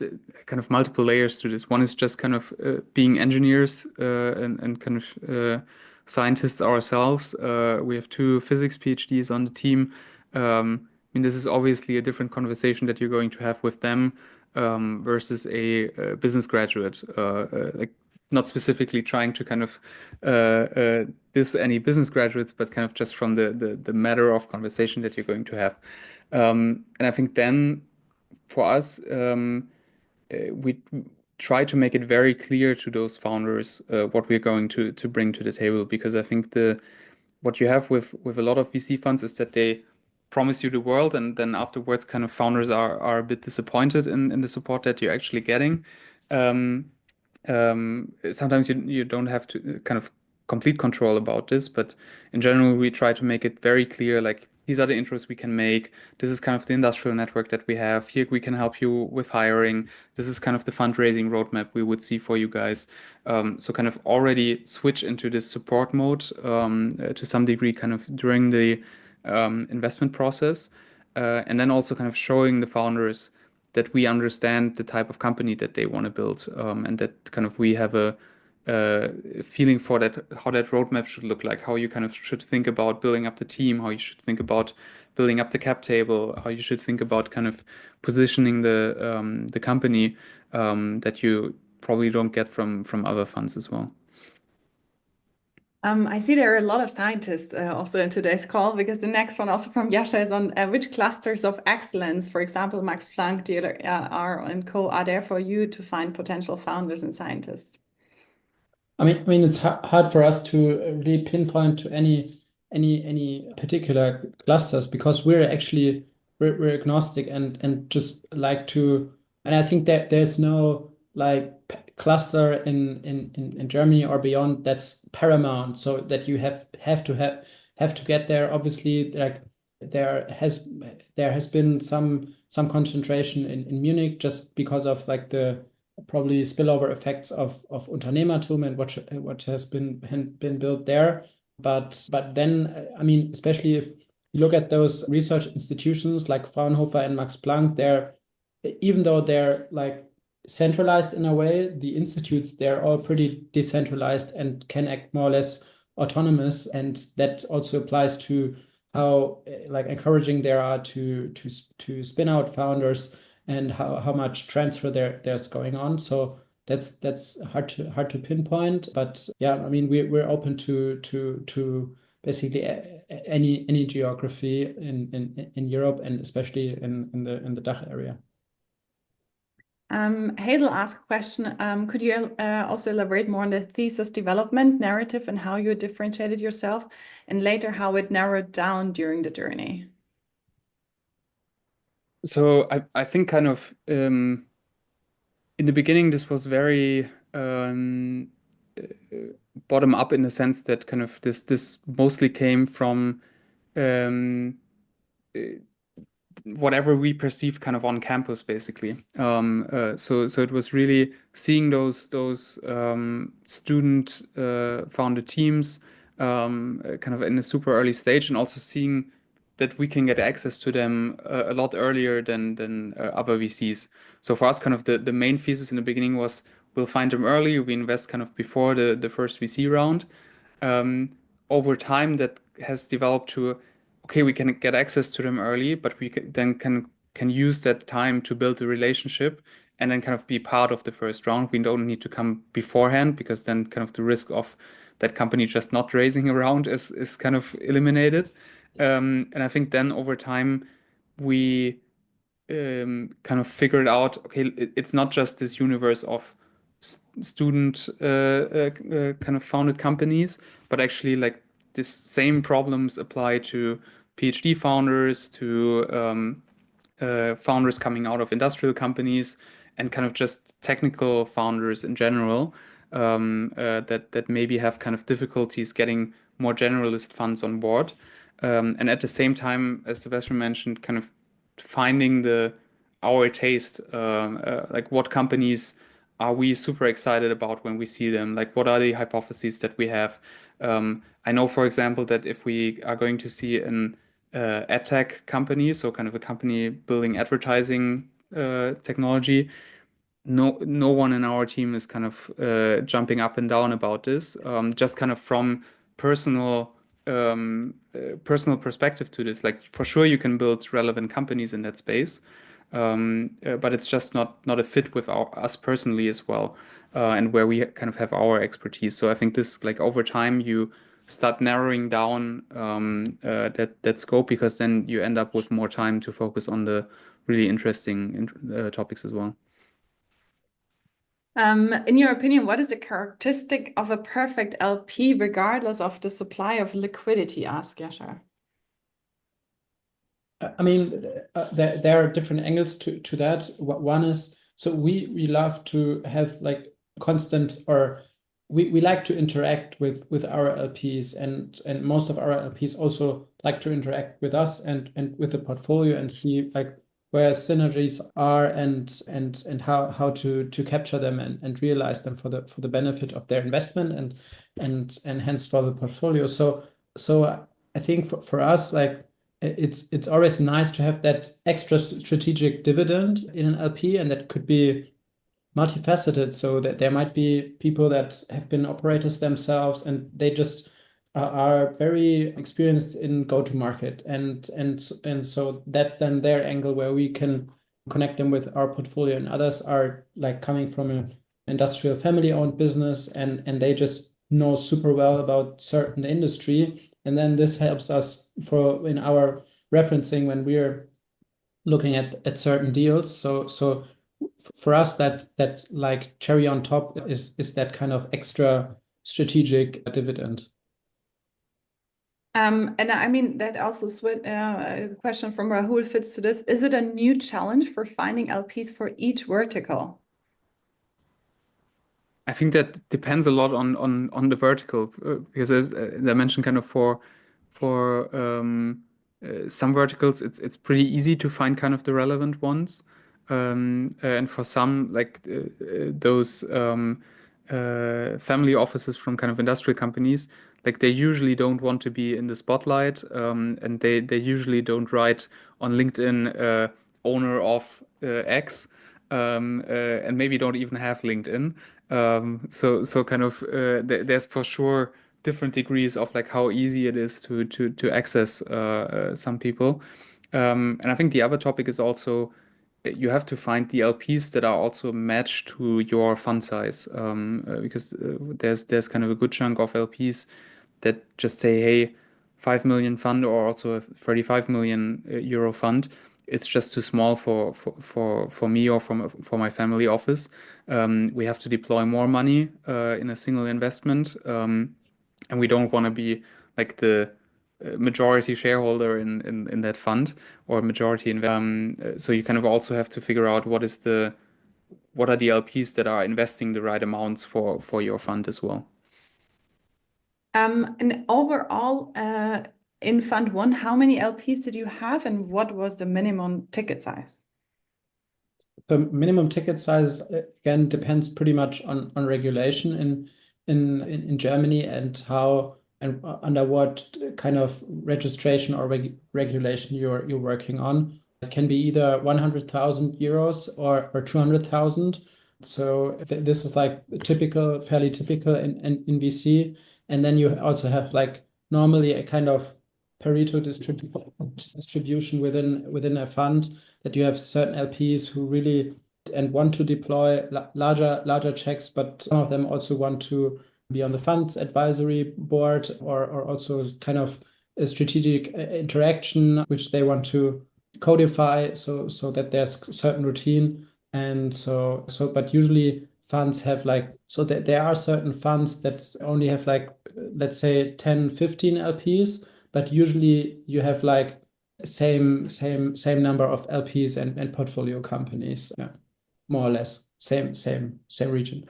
kind of multiple layers to this. One is just kind of being engineers and kind of scientists ourselves. We have 2 physics PhDs on the team. I mean, this is obviously a different conversation that you're going to have with them versus a business graduate. Like not specifically trying to kind of diss any business graduates, but kind of just from the matter of conversation that you're going to have. And I think then for us, we try to make it very clear to those founders what we're going to bring to the table, because I think what you have with a lot of VC funds is that they promise you the world, and then afterwards, kind of founders are a bit disappointed in the support that you're actually getting. Um, Sometimes you don't have to kind of complete control about this, but in general, we try to make it very clear, like these are the intros we can make. This is kind of the industrial network that we have. Here we can help you with hiring. This is kind of the fundraising roadmap we would see for you guys. So kind of already switch into this support mode to some degree, kind of during the investment process, and then also kind of showing the founders that we understand the type of company that they want to build, and that kind of we have a feeling for that, how that roadmap should look like, how you kind of should think about building up the team, how you should think about building up the cap table, how you should think about kind of positioning the company, that you probably don't get from other funds as well. I see there are a lot of scientists also in today's call, because the next one also from Yasha is on which clusters of excellence, for example, Max Planck, DLR, and co, are there for you to find potential founders and scientists? I mean, it's hard for us to really pinpoint to any particular clusters, because we're agnostic and just like to, and I think that there's no like cluster in Germany or beyond that's paramount, so that you have to get there. Obviously, like there has been some concentration in Munich, just because of like the probably spillover effects of Unternehmertum and what has been built there. But then, I mean, especially if you look at those research institutions like Fraunhofer and Max Planck, even though they're like centralized in a way, the institutes, they're all pretty decentralized and can act more or less autonomous, and that also applies to how like encouraging they are to spin out founders, and how much transfer there's going on. So that's hard to pinpoint. But yeah, I mean, we're open to basically any geography in Europe, and especially in the DACH area. Hazel asked a question. Could you also elaborate more on the thesis development narrative and how you differentiated yourself, and later how it narrowed down during the journey? So I think kind of in the beginning, this was very bottom up, in the sense that kind of this mostly came from um, whatever we perceive kind of on campus, basically. So it was really seeing those student founded teams kind of in a super early stage, and also seeing that we can get access to them a lot earlier than other VCs. So for us, kind of the main thesis in the beginning was, we'll find them early, we invest kind of before the first VC round. Over time, that has developed to, okay, we can get access to them early, but we can use that time to build a relationship, and then kind of be part of the first round. We don't need to come beforehand, because then kind of the risk of that company just not raising a round is kind of eliminated. And I think then over time we kind of figured out, okay, it's not just this universe of student kind of founded companies, but actually like this same problems apply to PhD founders, to founders coming out of industrial companies, and kind of just technical founders in general, that maybe have kind of difficulties getting more generalist funds on board. And at the same time, as Sebastian mentioned, kind of finding our taste, like what companies are we super excited about when we see them? Like, what are the hypotheses that we have? I know, for example, that if we are going to see an ad tech company, so kind of a company building advertising technology, no one in our team is kind of jumping up and down about this. Just kind of from personal personal perspective to this. Like, for sure, you can build relevant companies in that space, but it's just not a fit with us personally as well, and where we kind of have our expertise. So I think this, like, over time, you start narrowing down that scope, because then you end up with more time to focus on the really interesting topics as well. In your opinion, what is the characteristic of a perfect LP regardless of the supply of liquidity? Ask Yashar. I mean, there are different angles to that. One is, so we love to have like constant, or we like to interact with our LPs, and most of our LPs also like to interact with us and with the portfolio and see like where synergies are and how to capture them and realize them for the benefit of their investment and hence for the portfolio. So I think for us, like it's always nice to have that extra strategic dividend in an LP, and that could be multifaceted. So that there might be people that have been operators themselves, and they just are very experienced in go-to-market, and so that's then their angle where we can connect them with our portfolio. And others are like coming from an industrial family-owned business, and they just know super well about certain industry. And then this helps us in our referencing when we're looking at certain deals. So for us, that like cherry on top is that kind of extra strategic dividend. And I mean, that also a question from Rahul fits to this. Is it a new challenge for finding LPs for each vertical? I think that depends a lot on the vertical, because as I mentioned, kind of for some verticals, it's pretty easy to find kind of the relevant ones, and for some like those family offices from kind of industrial companies, like they usually don't want to be in the spotlight, and they usually don't write on LinkedIn owner of X, and maybe don't even have LinkedIn. So kind of there's for sure different degrees of like how easy it is to access some people. And I think the other topic is also you have to find the LPs that are also matched to your fund size, because there's kind of a good chunk of LPs that just say, hey, 5 million fund or also a 35 million euro fund. It's just too small for me or for my family office. We have to deploy more money in a single investment, and we don't want to be like the majority shareholder in that fund or majority so you kind of also have to figure out what are the LPs that are investing the right amounts for your fund as well. And overall, in Fund 1, how many LPs did you have, and what was the minimum ticket size? So minimum ticket size again depends pretty much on regulation in Germany, and how and under what kind of registration or regulation you're working on. It can be either 100,000 euros or 200,000. So this is like fairly typical in VC. And then you also have like normally a kind of Pareto distribution within a fund, that you have certain LPs who really and want to deploy larger checks, but some of them also want to be on the fund's advisory board, or also kind of a strategic interaction which they want to codify so that there's certain routine. And but usually funds have like, so that there are certain funds that only have like, let's say 10 15 LPs, but usually you have like same number of LPs and portfolio companies. Yeah, more or less same region.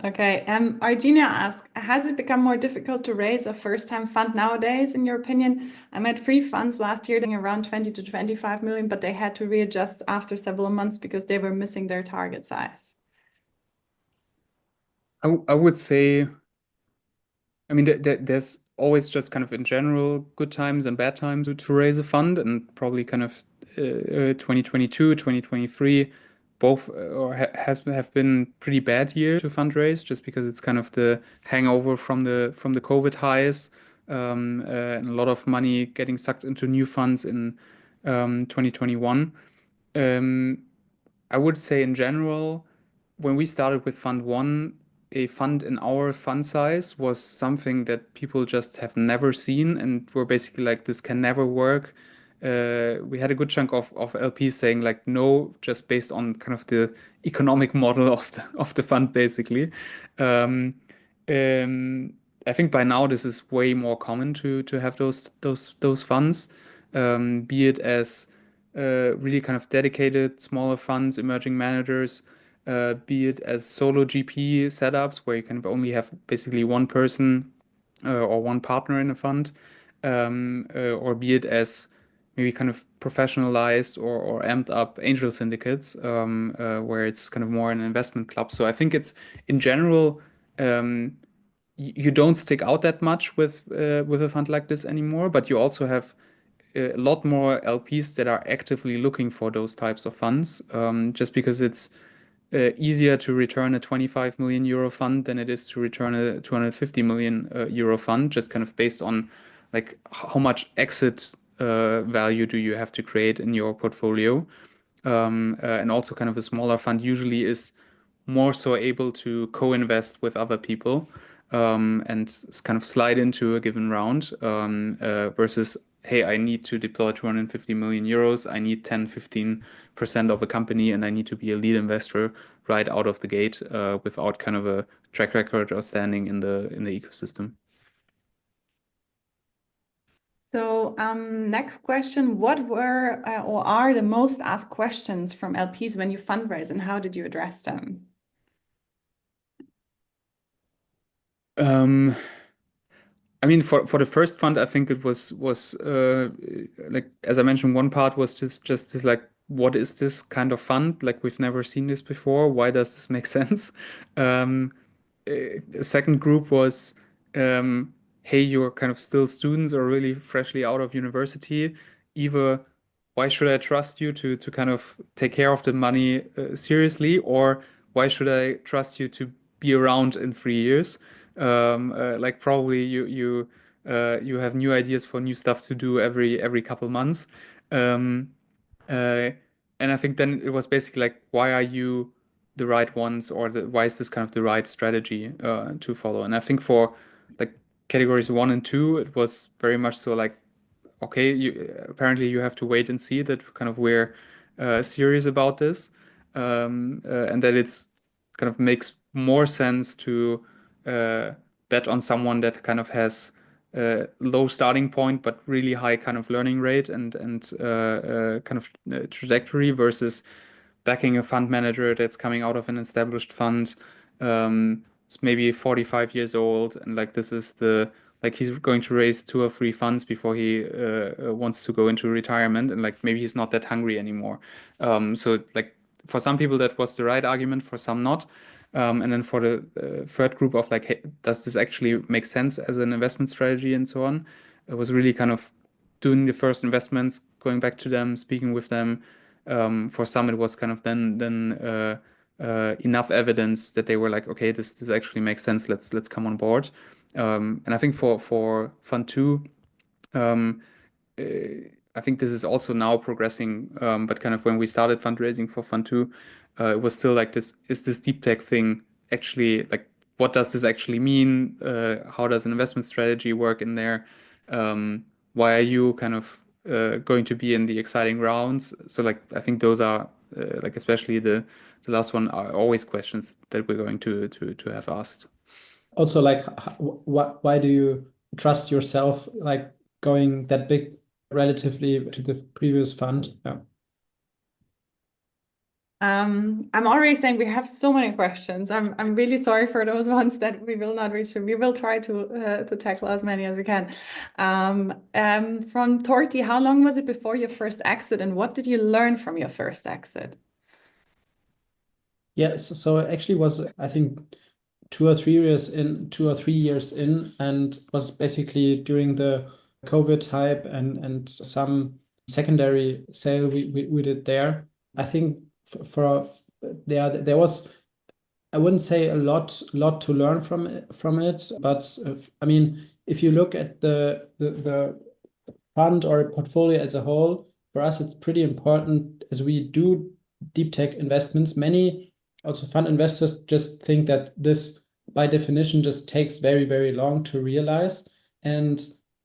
Okay. Argenia asks, has it become more difficult to raise a first-time fund nowadays, in your opinion? I met 3 funds last year doing around 20 to 25 million, but they had to readjust after several months because they were missing their target size. I would say, I mean, there's always just kind of in general good times and bad times to raise a fund, and probably kind of 2022, 2023, both have been pretty bad years to fundraise, just because it's kind of the hangover from the COVID highs, and a lot of money getting sucked into new funds in 2021. I would say in general, when we started with Fund 1, a fund in our fund size was something that people just have never seen and were basically like, this can never work. we had a good chunk of LPs saying like no, just based on kind of the economic model of the fund, basically. I think by now this is way more common to have those funds, be it as really kind of dedicated smaller funds, emerging managers, be it as solo GP setups where you kind of only have basically one person or one partner in a fund, or be it as maybe kind of professionalized or amped up angel syndicates, where it's kind of more an investment club. So I think it's in general, you don't stick out that much with a fund like this anymore, but you also have a lot more LPs that are actively looking for those types of funds, just because it's easier to return a 25 million euro fund than it is to return a 250 million euro fund, just kind of based on like how much exit value do you have to create in your portfolio. And also kind of a smaller fund usually is more so able to co-invest with other people, and kind of slide into a given round, versus, hey, I need to deploy 250 million euros. I need 10-15% of a company, and I need to be a lead investor right out of the gate, without kind of a track record or standing in the ecosystem. So next question, what were or are the most asked questions from LPs when you fundraise, and how did you address them? I mean, for the first fund, I think it was like, as I mentioned, one part was just this like, what is this kind of fund? Like, we've never seen this before. Why does this make sense? The second group was, hey, you're kind of still students or really freshly out of university. Either why should I trust you to kind of take care of the money seriously, or why should I trust you to be around in 3 years? Like probably you have new ideas for new stuff to do every couple months. Um, uh, and I think then it was basically like, why are you the right ones, or why is this kind of the right strategy to follow? And I think for like categories 1 and 2, it was very much so like, okay, apparently you have to wait and see that kind of we're serious about this, and that it's kind of makes more sense to bet on someone that kind of has low starting point but really high kind of learning rate and kind of trajectory, versus backing a fund manager that's coming out of an established fund, it's maybe 45 years old, and like this is the like he's going to raise 2 or 3 funds before he wants to go into retirement, and like maybe he's not that hungry anymore. So like for some people that was the right argument, for some not. And then for the third group of like, hey, does this actually make sense as an investment strategy and so on? It was really kind of doing the first investments, going back to them, speaking with them. For some, it was kind of then enough evidence that they were like, okay, this actually makes sense. Let's come on board. And I think for Fund 2, I think this is also now progressing, but kind of when we started fundraising for Fund 2, it was still like this, is this deep tech thing actually, like, what does this actually mean? How does an investment strategy work in there? Why are you kind of going to be in the exciting rounds? So like, I think those are like, especially the last one, are always questions that we're going to have asked. Also, like, why do you trust yourself, like going that big relatively to the previous fund? Yeah. I'm already saying we have so many questions. I'm really sorry for those ones that we will not reach. We will try to tackle as many as we can. From Torti, how long was it before your first exit, and what did you learn from your first exit? Yeah, so it actually was, I think, 2 or 3 years in, and was basically during the COVID hype and some secondary sale we did there. I think there was, I wouldn't say a lot to learn from it, but I mean, if you look at the fund or portfolio as a whole, for us it's pretty important as we do deep tech investments. Many also fund investors just think that this by definition just takes very, very long to realize.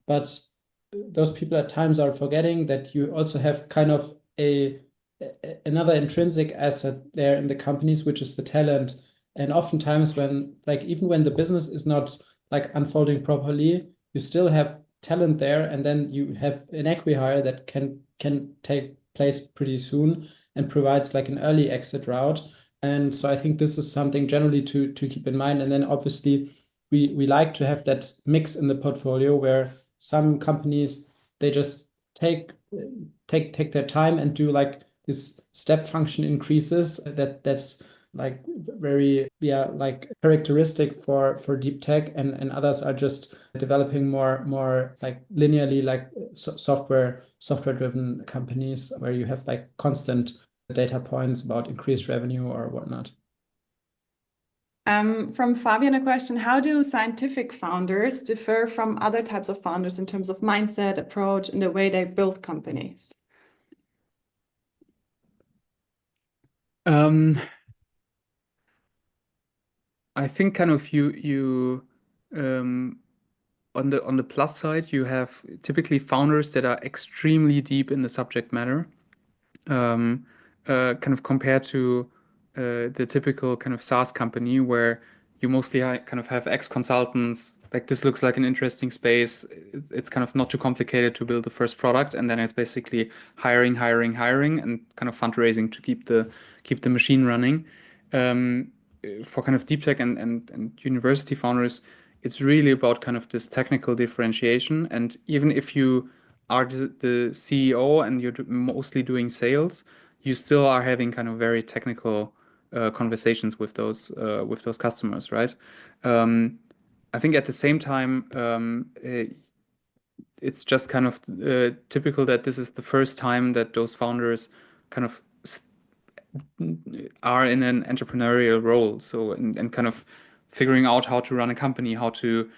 But those people at times are forgetting that you also have kind of another intrinsic asset there in the companies, which is the talent. And oftentimes when, like, even when the business is not like unfolding properly, you still have talent there, and then you have an acqui-hire that can take place pretty soon and provides like an early exit route. And so I think this is something generally to keep in mind. And then obviously we like to have that mix in the portfolio where some companies, they just take their time and do like this step function increases that's like very like characteristic for deep tech, and others are just developing more like linearly, like software driven companies where you have like constant data points about increased revenue or whatnot. From Fabian, a question: how do scientific founders differ from other types of founders in terms of mindset, approach, and the way they build companies? I think kind of you on the plus side, you have typically founders that are extremely deep in the subject matter, kind of compared to the typical kind of SaaS company where you mostly kind of have ex-consultants. Like, this looks like an interesting space. It's kind of not too complicated to build the first product, and then it's basically hiring, and kind of fundraising to keep the machine running. For kind of deep tech and university founders, it's really about kind of this technical differentiation. And even if you are the CEO and you're mostly doing sales, you still are having kind of very technical conversations with those customers, right? I think at the same time, it's just kind of typical that this is the first time that those founders kind of are in an entrepreneurial role. So, and kind of figuring out how to run a company, how to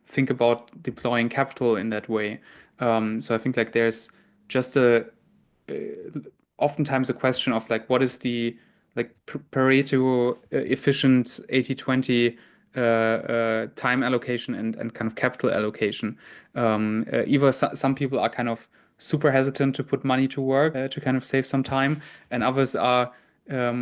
think about deploying capital in that way. So I think like there's just oftentimes a question of like, what is the like Pareto efficient 80-20 time allocation and kind of capital allocation. Either some people are kind of super hesitant to put money to work to kind of save some time, and others are I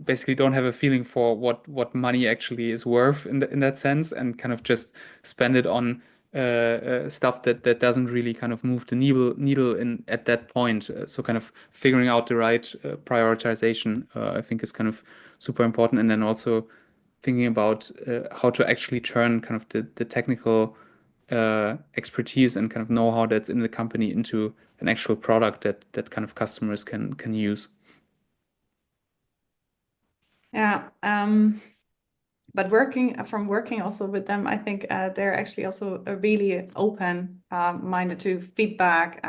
basically don't have a feeling for what money actually is worth in that sense, and kind of just spend it on stuff that doesn't really kind of move the needle in at that point. So kind of figuring out the right prioritization, I think, is kind of super important, and then also thinking about how to actually turn kind of the technical expertise and kind of know-how that's in the company into an actual product that kind of customers can use. Yeah. But working also with them, I think they're actually also really open minded to feedback,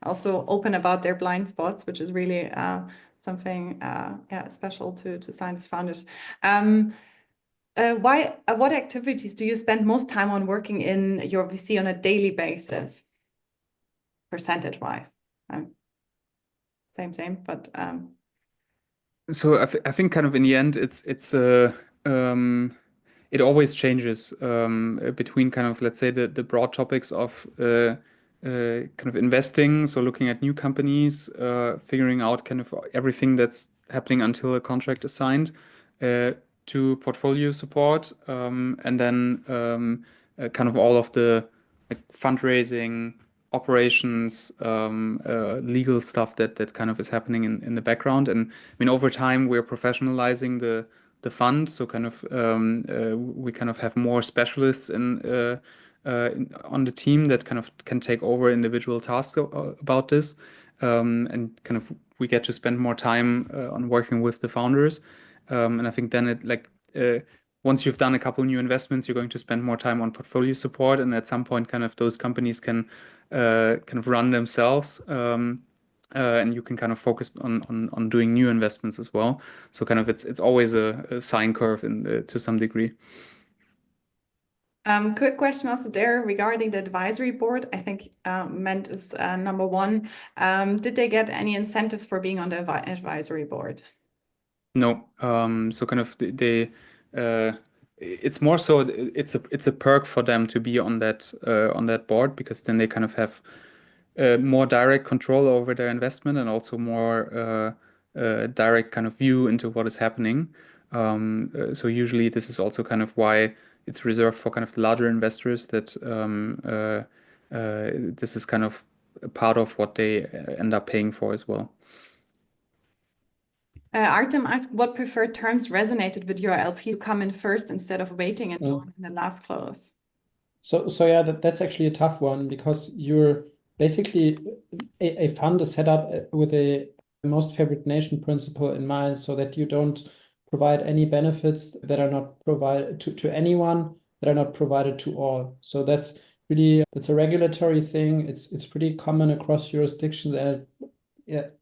also open about their blind spots, which is really something special to scientist founders. What activities do you spend most time on working in your VC on a daily basis, percentage-wise? Same, but So I think kind of in the end, it always changes between kind of, let's say, the broad topics of kind of investing, so looking at new companies, figuring out kind of everything that's happening until a contract is signed, to portfolio support, and then kind of all of the like fundraising, operations, legal stuff that kind of is happening in the background. And I mean, over time, we're professionalizing the fund, so kind of we kind of have more specialists on the team that kind of can take over individual tasks about this, and kind of we get to spend more time on working with the founders. And I think then it like once you've done a couple new investments, you're going to spend more time on portfolio support, and at some point, kind of those companies can kind of run themselves, and you can kind of focus on doing new investments as well. So kind of it's always a sine curve to some degree. Quick question also there regarding the advisory board. I think Ment is number one. Did they get any incentives for being on the advisory board? No. So kind of they it's more so it's a perk for them to be on that board, because then they kind of have more direct control over their investment, and also more direct kind of view into what is happening. So usually this is also kind of why it's reserved for kind of the larger investors, that this is kind of a part of what they end up paying for as well. Artem asked, what preferred terms resonated with your LP to come in first instead of waiting until the last close? So yeah, that's actually a tough one, because you're basically a fund is set up with a most favored nation principle in mind, so that you don't provide any benefits that are not provided to anyone, that are not provided to all. So that's a regulatory thing. It's pretty common across jurisdictions, and it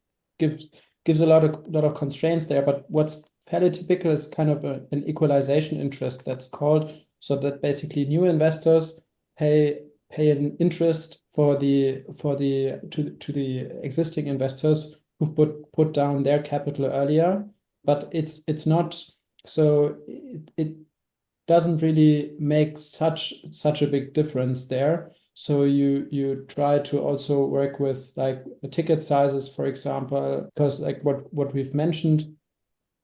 gives a lot of constraints there. But what's fairly typical is kind of an equalization interest, that's called, so that basically new investors pay an interest to the existing investors who've put down their capital earlier. But it's not, so it doesn't really make such a big difference there. So you try to also work with like ticket sizes, for example, because like what we've mentioned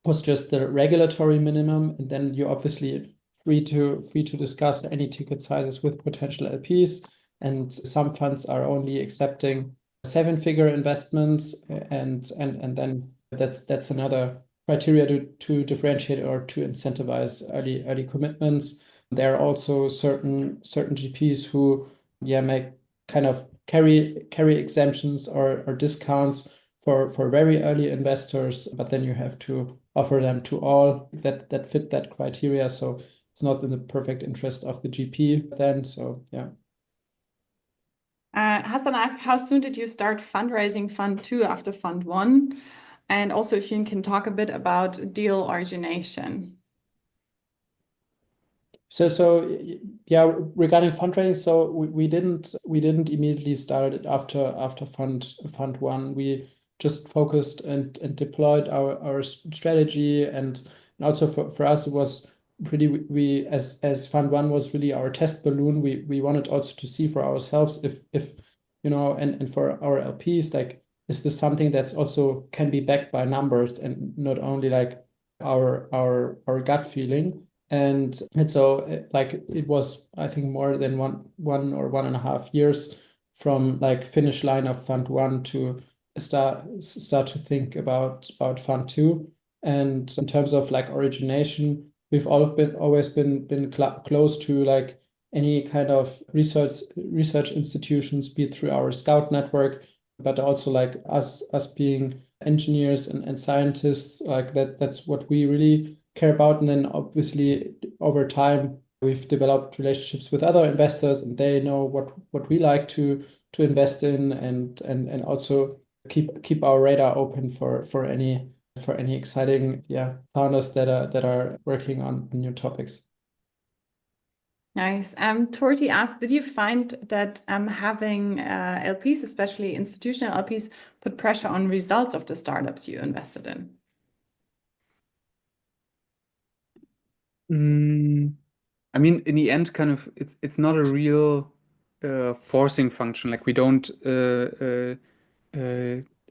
was just the regulatory minimum, and then you're obviously free to discuss any ticket sizes with potential LPs. And some funds are only accepting 7-figure investments, and then that's another criteria to differentiate or to incentivize early commitments. There are also certain GPs who make kind of carry exemptions or discounts for very early investors, but then you have to offer them to all that fit that criteria. So it's not in the perfect interest of the GP then. So yeah. Hassan asked, how soon did you start fundraising Fund 2 after Fund 1? And also if you can talk a bit about deal origination. So yeah, regarding fundraising, so we didn't immediately start it after Fund 1. We just focused and deployed our strategy, and also for us it was pretty, as Fund 1 was really our test balloon. We wanted also to see for ourselves if and for our LPs, like, is this something that's also can be backed by numbers and not only like our gut feeling. And so like it was, I think, more than one or 1.5 years from like finish line of Fund 1 to start to think about Fund 2. And in terms of like origination, we've always been close to like any kind of research institutions, be it through our scout network, but also like us being engineers and scientists, like that's what we really care about. And then obviously over time we've developed relationships with other investors, and they know what we like to invest in, and also keep our radar open for any exciting founders that are working on new topics. Nice. Torti asked, did you find that having LPs, especially institutional LPs, put pressure on results of the startups you invested in? I mean, in the end, kind of, it's not a real forcing function. Like we don't,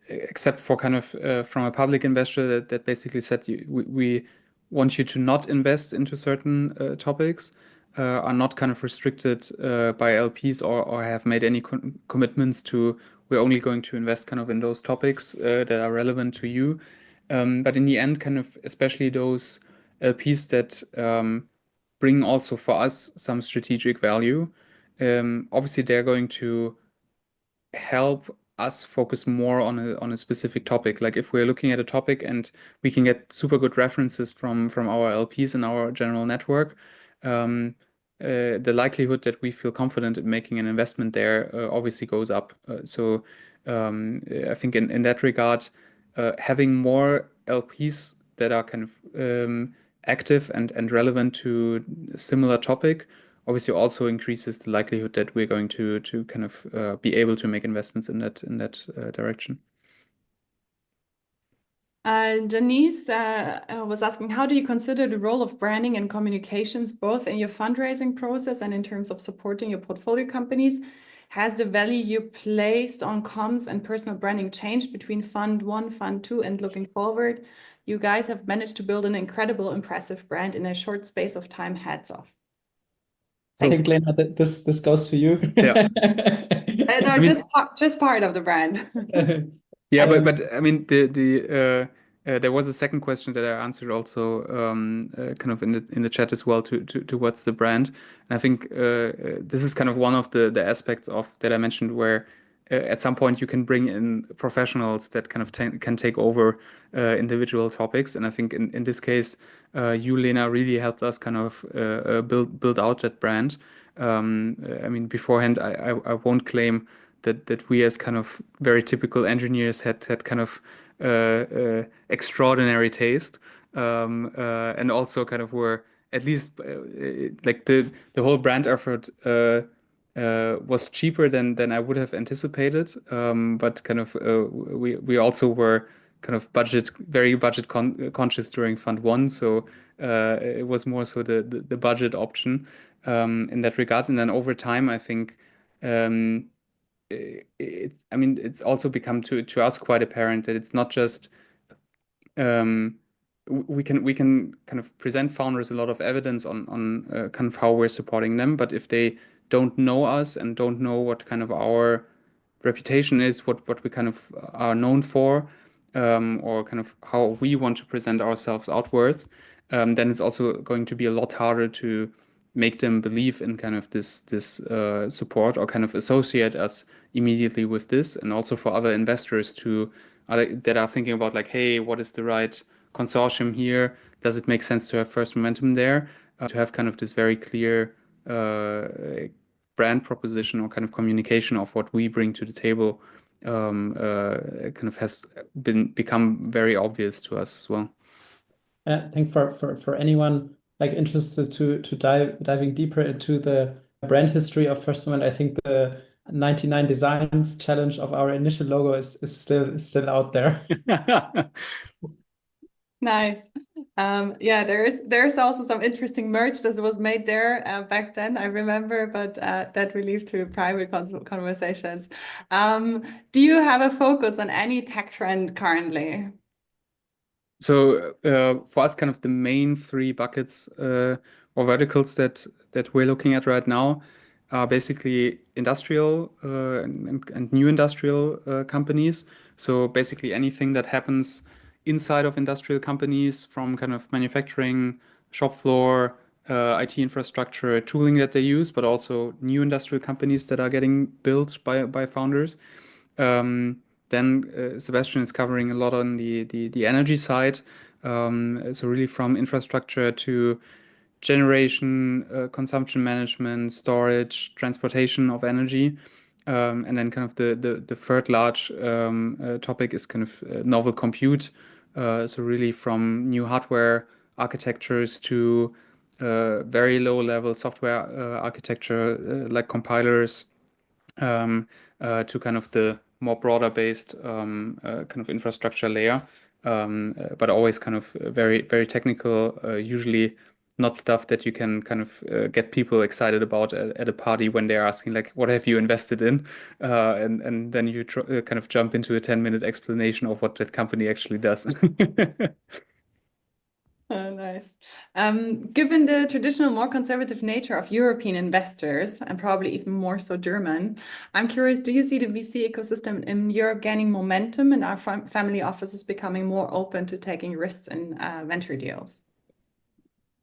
except for kind of from a public investor that basically said we want you to not invest into certain topics, are not kind of restricted by LPs or have made any commitments to, we're only going to invest kind of in those topics that are relevant to you. But in the end, kind of, especially those LPs that bring also for us some strategic value, obviously they're going to help us focus more on a specific topic. Like if we're looking at a topic and we can get super good references from our LPs in our general network, the likelihood that we feel confident in making an investment there obviously goes up. So I think in that regard, having more LPs that are kind of active and relevant to a similar topic obviously also increases the likelihood that we're going to kind of be able to make investments in that direction. Janice was asking, how do you consider the role of branding and communications, both in your fundraising process and in terms of supporting your portfolio companies? Has the value you placed on comms and personal branding changed between Fund 1, Fund 2, and looking forward? You guys have managed to build an incredible, impressive brand in a short space of time. Hats off. I think, Lena, that this goes to you. Yeah. No, I mean, just part of the brand. yeah, but I mean there was a second question that I answered also kind of in the chat as well to what's the brand. And I think this is kind of one of the aspects of that I mentioned where at some point you can bring in professionals that kind of can take over individual topics. And I think in this case, you, Lena, really helped us kind of build out that brand. I mean, beforehand, I won't claim that we as kind of very typical engineers had kind of extraordinary taste, and also kind of were at least like the whole brand effort was cheaper than I would have anticipated. But kind of we also were kind of very budget conscious during Fund 1, so it was more so the budget option in that regard. And then over time, I think I mean, it's also become to us quite apparent that it's not just we can kind of present founders a lot of evidence on kind of how we're supporting them, but if they don't know us and don't know what kind of our reputation is, what we kind of are known for, or kind of how we want to present ourselves outwards, then it's also going to be a lot harder to make them believe in kind of this support or kind of associate us immediately with this, and also for other investors that are thinking about like, hey, what is the right consortium here? Does it make sense to have First Momentum there? To have kind of this very clear brand proposition or kind of communication of what we bring to the table kind of has become very obvious to us as well. I think for anyone like interested to diving deeper into the brand history of First Moment, I think the 99 Designs challenge of our initial logo is still out there. Nice. Yeah, there's also some interesting merch that was made there back then, I remember, but that we leave to private conversations. Do you have a focus on any tech trend currently? So for us, kind of the main three buckets or verticals that we're looking at right now are basically industrial and new industrial companies. So basically anything that happens inside of industrial companies, from kind of manufacturing, shop floor, IT infrastructure, tooling that they use, but also new industrial companies that are getting built by founders. Then Sebastian is covering a lot on the energy side. So really from infrastructure to generation, consumption management, storage, transportation of energy. And then kind of the third large topic is kind of novel compute. So really from new hardware architectures to very low level software architecture like compilers, to kind of the more broader based kind of infrastructure layer, but always kind of very, very technical, usually not stuff that you can kind of get people excited about at a party when they're asking like, what have you invested in? And then you kind of jump into a 10-minute explanation of what that company actually does. Oh, nice. Given the traditional, more conservative nature of European investors, and probably even more so German, I'm curious, do you see the VC ecosystem in Europe gaining momentum and our family offices becoming more open to taking risks in venture deals?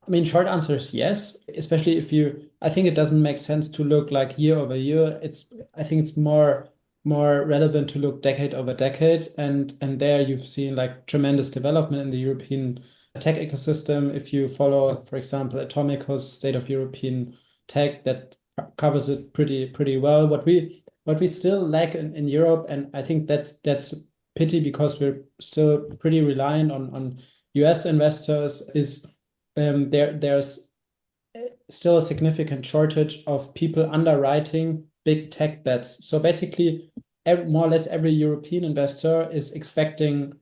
I mean, short answer is yes, especially I think it doesn't make sense to look like year over year. I think it's more relevant to look decade over decade. And there you've seen like tremendous development in the European tech ecosystem. If you follow, for example, Atomicos State of European Tech, that covers it pretty well. What we still lack in Europe, and I think that's pity because we're still pretty reliant on US investors, is there's still a significant shortage of people underwriting big tech bets. So basically, more or less every European investor is expecting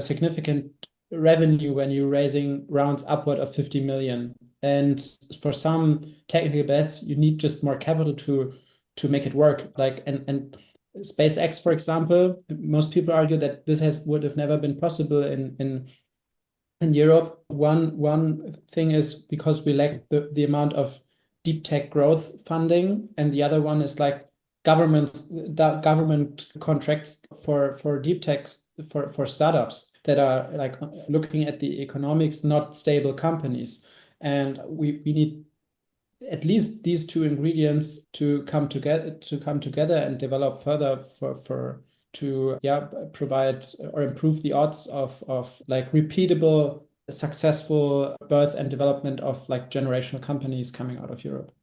significant revenue when you're raising rounds upward of 50 million. And for some technical bets, you need just more capital to make it work. Like and SpaceX, for example, most people argue that this would have never been possible in Europe. One thing is because we lack the amount of deep tech growth funding, and the other one is like government contracts for deep tech for startups that are like looking at the economics, not stable companies. And we need at least these two ingredients to come together and develop further to provide or improve the odds of like repeatable successful birth and development of like generational companies coming out of Europe.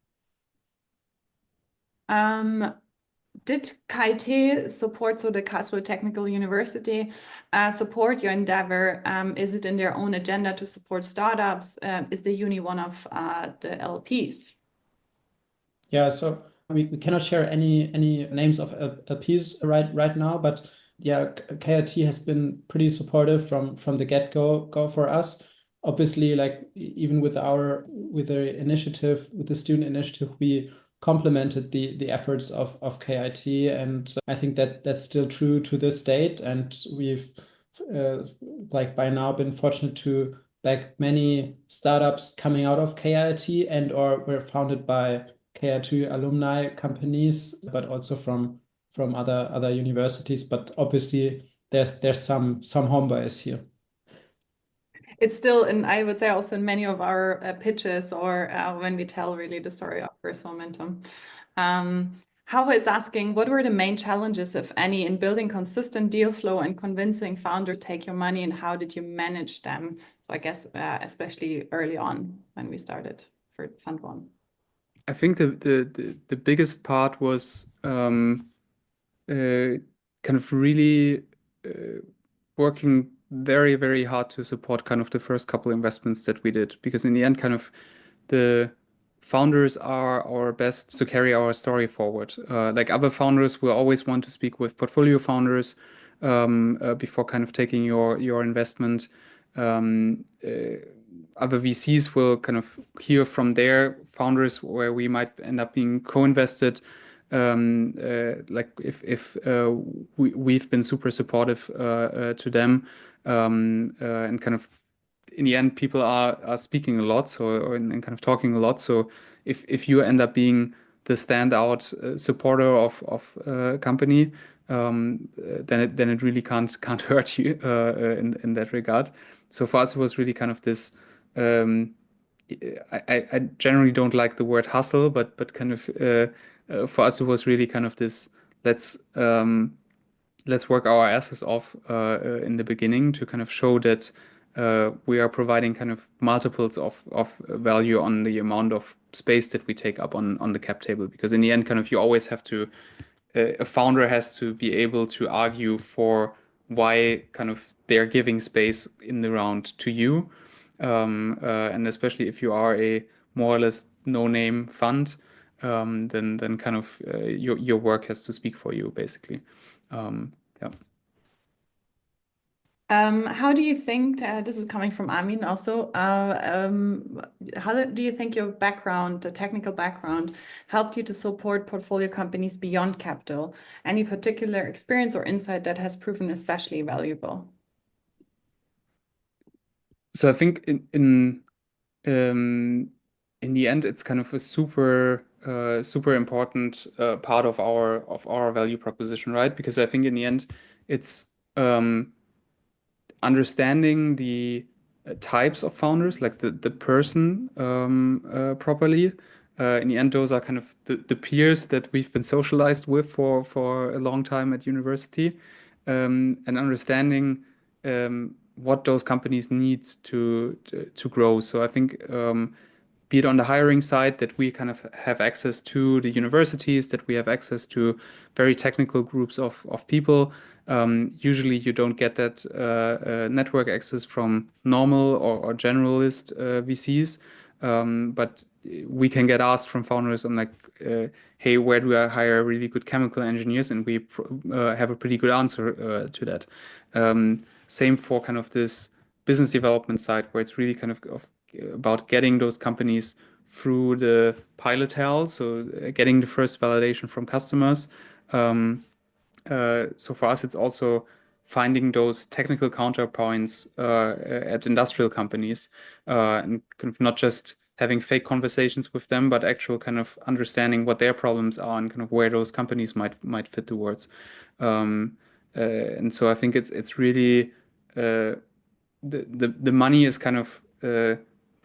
Did KIT support, so the Karlsruhe Technical University, support your endeavor? Is it in their own agenda to support startups? Is the uni one of the LPs? Yeah, so we cannot share any names of LPs right now, but yeah, KIT has been pretty supportive from the get-go for us. Obviously, like even with the initiative, with the student initiative, we complemented the efforts of KIT, and I think that that's still true to this date. And we've like by now been fortunate to like many startups coming out of KIT and or were founded by KIT alumni companies, but also from other universities. But obviously there's some home bias here. It's still, and I would say also in many of our pitches or when we tell really the story of First Momentum. Hava is asking, what were the main challenges, if any, in building consistent deal flow and convincing founders to take your money, and how did you manage them? So I guess especially early on when we started for Fund One. I think the biggest part was kind of really working very, very hard to support kind of the first couple investments that we did, because in the end, kind of the founders are our best to carry our story forward. Like other founders will always want to speak with portfolio founders before kind of taking your investment. Other VCs will kind of hear from their founders where we might end up being co-invested. Like if we've been super supportive to them, and kind of in the end people are speaking a lot, so and kind of talking a lot. So if you end up being the standout supporter of a company, then it really can't hurt you in that regard. So for us it was really kind of this. I generally don't like the word hustle, but kind of for us it was really kind of this let's work our asses off in the beginning to kind of show that we are providing kind of multiples of value on the amount of space that we take up on the cap table, because in the end kind of you always have to a founder has to be able to argue for why kind of they're giving space in the round to you. And especially if you are a more or less no-name fund, then kind of your work has to speak for you, basically. Yeah. How do you think, this is coming from Armin also, how do you think your background, the technical background, helped you to support portfolio companies beyond capital? Any particular experience or insight that has proven especially valuable? So I think in the end, it's kind of a super important part of our value proposition, right? Because I think in the end, it's understanding the types of founders, like the person properly. In the end, those are kind of the peers that we've been socialized with for a long time at university, and understanding what those companies need to grow. So I think be it on the hiring side, that we kind of have access to the universities, that we have access to very technical groups of people. Usually you don't get that network access from normal or generalist VCs, but we can get asked from founders on like, hey, where do I hire really good chemical engineers? And we have a pretty good answer to that. same for kind of this business development side, where it's really kind of about getting those companies through the pilot hell, so getting the first validation from customers. So for us, it's also finding those technical counterpoints at industrial companies, and kind of not just having fake conversations with them, but actual kind of understanding what their problems are and kind of where those companies might fit towards. And so I think it's really the money is kind of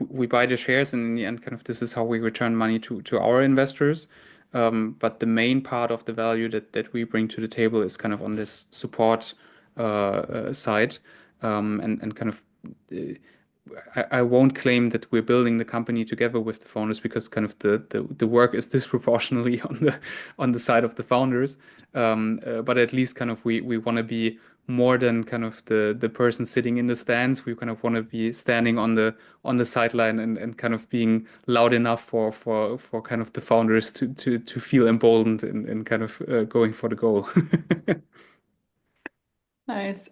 we buy the shares, and in the end, kind of this is how we return money to our investors. But the main part of the value that we bring to the table is kind of on this support side, and kind of I won't claim that we're building the company together with the founders, because kind of the work is disproportionately on the side of the founders. But at least kind of we want to be more than kind of the person sitting in the stands. We kind of want to be standing on the sideline and kind of being loud enough for kind of the founders to feel emboldened in kind of going for the goal. Nice.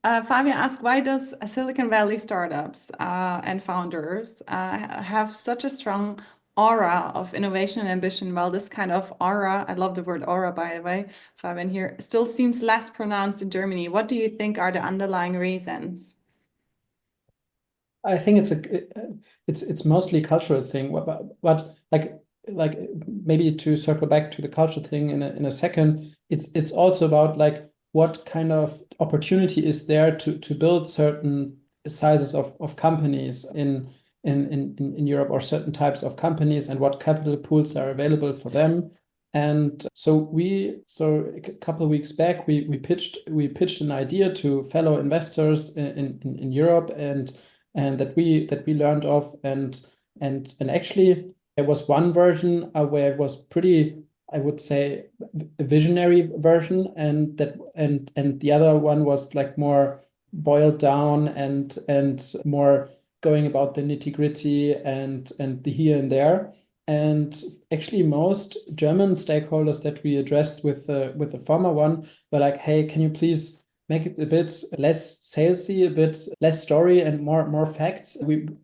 Fabian asked, why does Silicon Valley startups and founders have such a strong aura of innovation and ambition, while this kind of aura, I love the word aura, by the way, Fabian here, still seems less pronounced in Germany? What do you think are the underlying reasons? I think it's mostly a cultural thing, but like maybe to circle back to the culture thing in a second, it's also about like what kind of opportunity is there to build certain sizes of companies in Europe, or certain types of companies, and what capital pools are available for them. And so a couple of weeks back, we pitched an idea to fellow investors in Europe, and that we learned of, and actually there was one version where it was pretty, I would say, a visionary version, and the other one was like more boiled down and more going about the nitty-gritty and the here and there. And actually most German stakeholders that we addressed with the former one were like, hey, can you please make it a bit less salesy, a bit less story, and more facts. And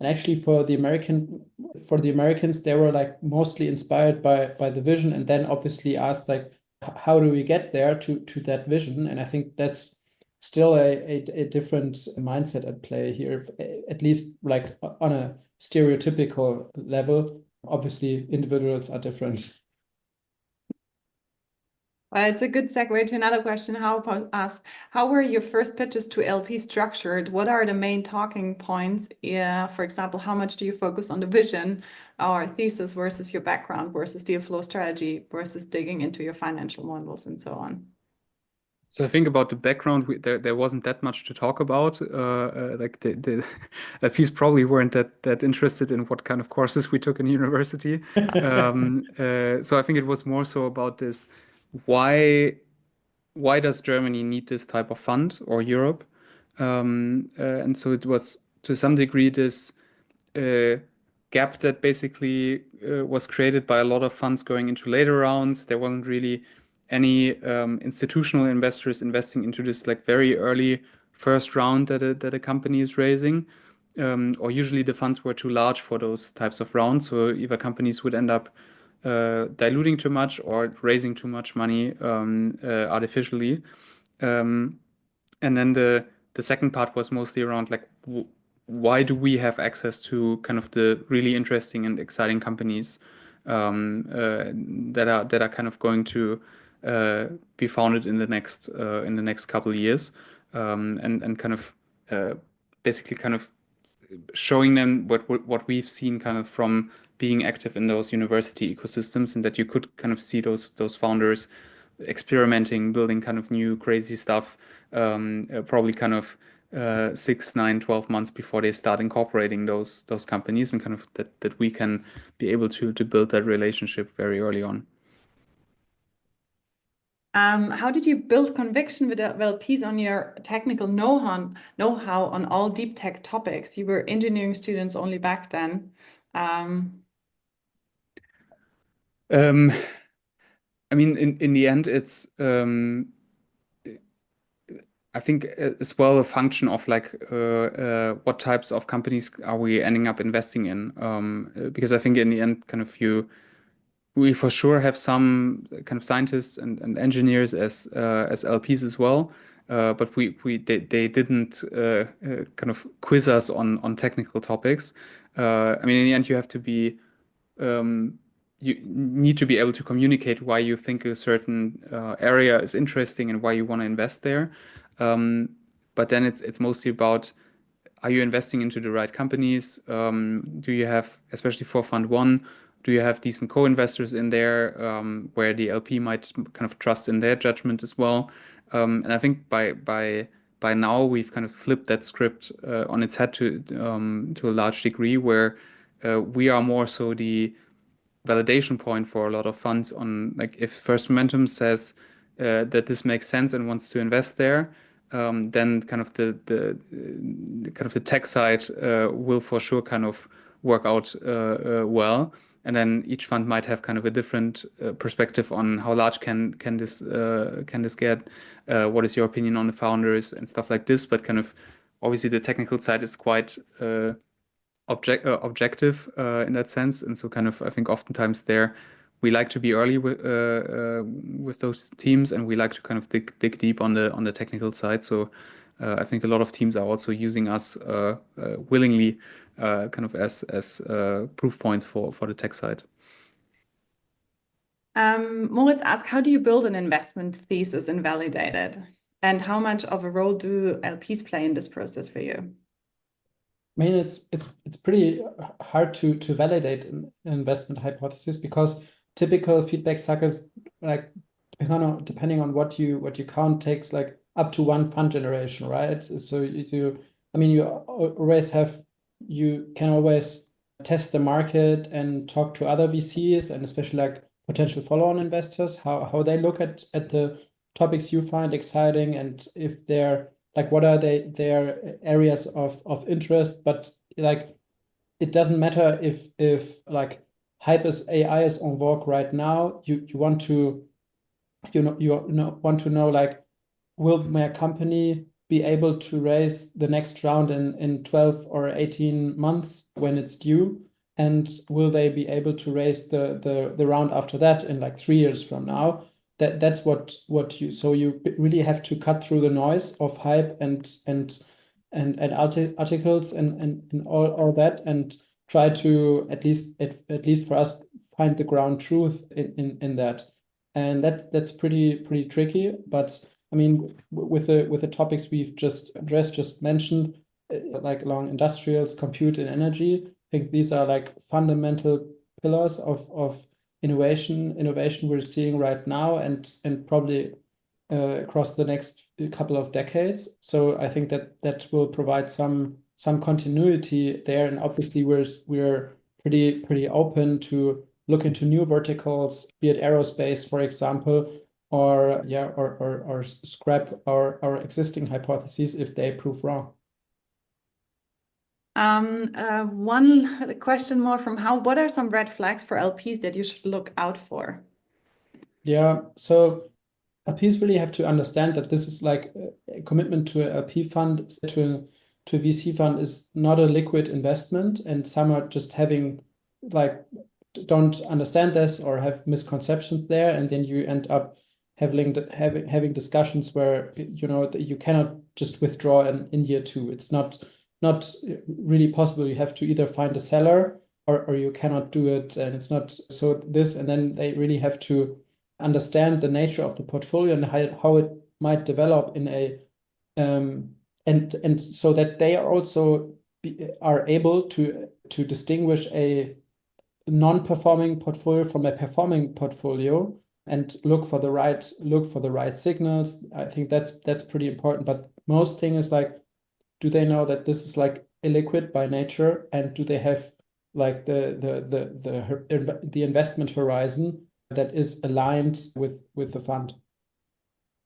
actually for the Americans, they were like mostly inspired by the vision, and then obviously asked like, how do we get there to that vision? And I think that's still a different mindset at play here, at least like on a stereotypical level. Obviously, individuals are different. Well, it's a good segue to another question. How were your first pitches to LP structured? What are the main talking points? Yeah, for example, how much do you focus on the vision or thesis versus your background versus deal flow strategy versus digging into your financial models and so on? So I think about the background, there wasn't that much to talk about. Like the LPs probably weren't that interested in what kind of courses we took in university. So I think it was more so about this: why does Germany need this type of fund, or Europe? And so it was to some degree this gap that basically was created by a lot of funds going into later rounds. There wasn't really any institutional investors investing into this like very early first round that a company is raising. Or usually the funds were too large for those types of rounds. So either companies would end up diluting too much or raising too much money artificially. And then the second part was mostly around like why do we have access to kind of the really interesting and exciting companies that are kind of going to be founded in the next couple of years, and kind of basically kind of showing them what we've seen kind of from being active in those university ecosystems, and that you could kind of see those founders experimenting, building kind of new crazy stuff, probably kind of 6, 9, 12 months before they start incorporating those companies, and kind of that we can be able to build that relationship very early on. How did you build conviction with LPs on your technical know-how on all deep tech topics? You were engineering students only back then. I mean, in the end, it's I think as well a function of like what types of companies are we ending up investing in? Because I think in the end, kind of we for sure have some kind of scientists and engineers as LPs as well. But they didn't kind of quiz us on technical topics. I mean, in the end, you have to be you need to be able to communicate why you think a certain area is interesting and why you want to invest there. But then it's mostly about, are you investing into the right companies? Do you have, especially for Fund One, do you have decent co-investors in there where the LP might kind of trust in their judgment as well? And I think by now we've kind of flipped that script on its head to a large degree, where we are more so the validation point for a lot of funds on, like, if First Momentum says that this makes sense and wants to invest there, then kind of the tech side will for sure kind of work out well. And then each fund might have kind of a different perspective on how large can this get, what is your opinion on the founders and stuff like this. But kind of obviously the technical side is quite objective in that sense, and so kind of I think oftentimes there we like to be early with those teams, and we like to kind of dig deep on the technical side. So I think a lot of teams are also using us willingly, kind of as proof points for the tech side. Moritz asked, how do you build an investment thesis and validate it? And how much of a role do LPs play in this process for you? I mean, it's pretty hard to validate an investment hypothesis, because typical feedback cycles, like depending on what you count, takes like up to one fund generation, right? So I mean, you can always test the market and talk to other VCs, and especially like potential follow-on investors, how they look at the topics you find exciting, and if they're like, what are their areas of interest. But like, it doesn't matter if like AI is on vogue right now. You want to want to know, like, will my company be able to raise the next round in 12 or 18 months when it's due, and will they be able to raise the round after that in like 3 years from now? That's what you really have to cut through the noise of hype and articles and all that, and try to at least for us find the ground truth in that. And that's pretty tricky. But I mean, with the topics we've just mentioned, like along industrials, compute, and energy, I think these are like fundamental pillars of innovation we're seeing right now, and pretty across the next couple of decades. So I think that will provide some continuity there, and obviously we're pretty open to look into new verticals, be it aerospace, for example, or scrap our existing hypotheses if they prove wrong. One question more from what are some red flags for LPs that you should look out for? Yeah, so LPs really have to understand that this is like a commitment to an LP fund, to a VC fund is not a liquid investment, and some are just don't understand this or have misconceptions there, and then you end up having discussions where you cannot just withdraw in year 2. It's not really possible. You have to either find a seller or you cannot do it, and it's not so this. And then they really have to understand the nature of the portfolio and how it might develop in a and so that they are also are able to distinguish a non-performing portfolio from a performing portfolio, and look for the right signals. I think that's pretty important. But most thing is like, do they know that this is like illiquid by nature, and do they have like the investment horizon that is aligned with the fund?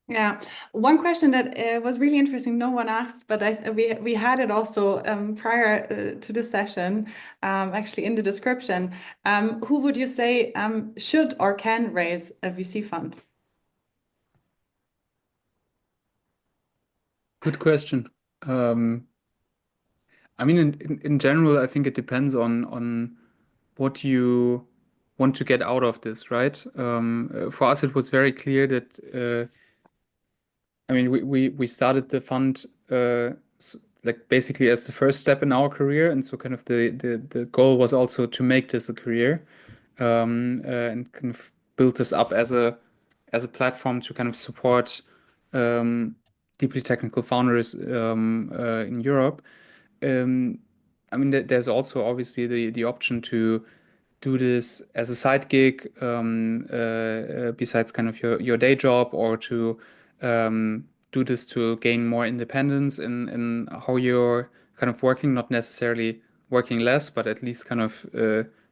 Yeah, one question that was really interesting, no one asked, but we had it also prior to this session, actually in the description. Who would you say should or can raise a VC fund? Good question. I mean, in general, I think it depends on what you want to get out of this, right? For us, it was very clear that I mean, we started the fund like basically as the first step in our career, and so kind of the goal was also to make this a career, and kind of build this up as a platform to kind of support deeply technical founders in Europe. I mean, there's also obviously the option to do this as a side gig, besides kind of your day job, or to do this to gain more independence in how you're kind of working, not necessarily working less, but at least kind of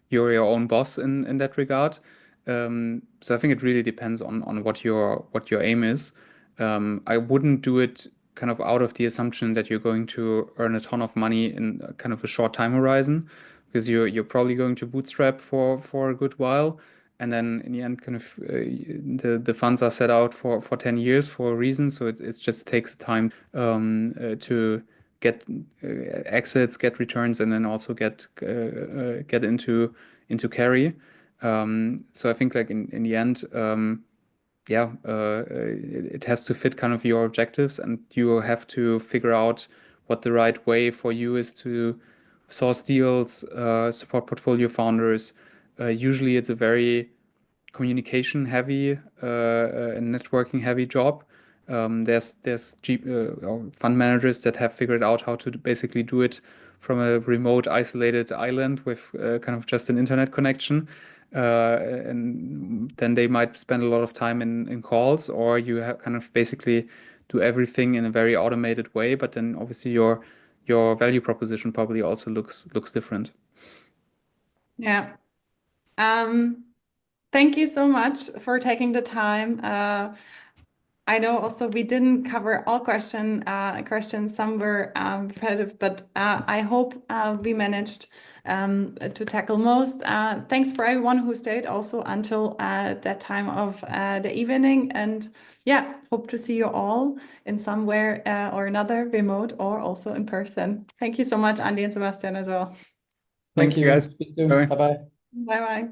you're your own boss in that regard. So I think it really depends on what your aim is. I wouldn't do it kind of out of the assumption that you're going to earn a ton of money in kind of a short time horizon, because you're probably going to bootstrap for a good while, and then in the end, kind of the funds are set out for 10 years for a reason. So it just takes time to get exits, get returns, and then also get into carry. So I think like in the end, yeah, it has to fit kind of your objectives, and you have to figure out what the right way for you is to source deals, support portfolio founders. Usually it's a very communication heavy and networking heavy job. There's fund managers that have figured out how to basically do it from a remote, isolated island with kind of just an internet connection. And then they might spend a lot of time in calls, or you have kind of basically do everything in a very automated way. But then obviously your value proposition probably also looks different. Yeah. Thank you so much for taking the time. I know also we didn't cover all questions. Some were repetitive, but I hope we managed to tackle most. Thanks for everyone who stayed also until that time of the evening. And yeah, hope to see you all in somewhere or another, remote or also in person. Thank you so much, Andy and Sebastian, as well. Thank you. guys. Speak soon. Bye. Bye-bye. Bye bye.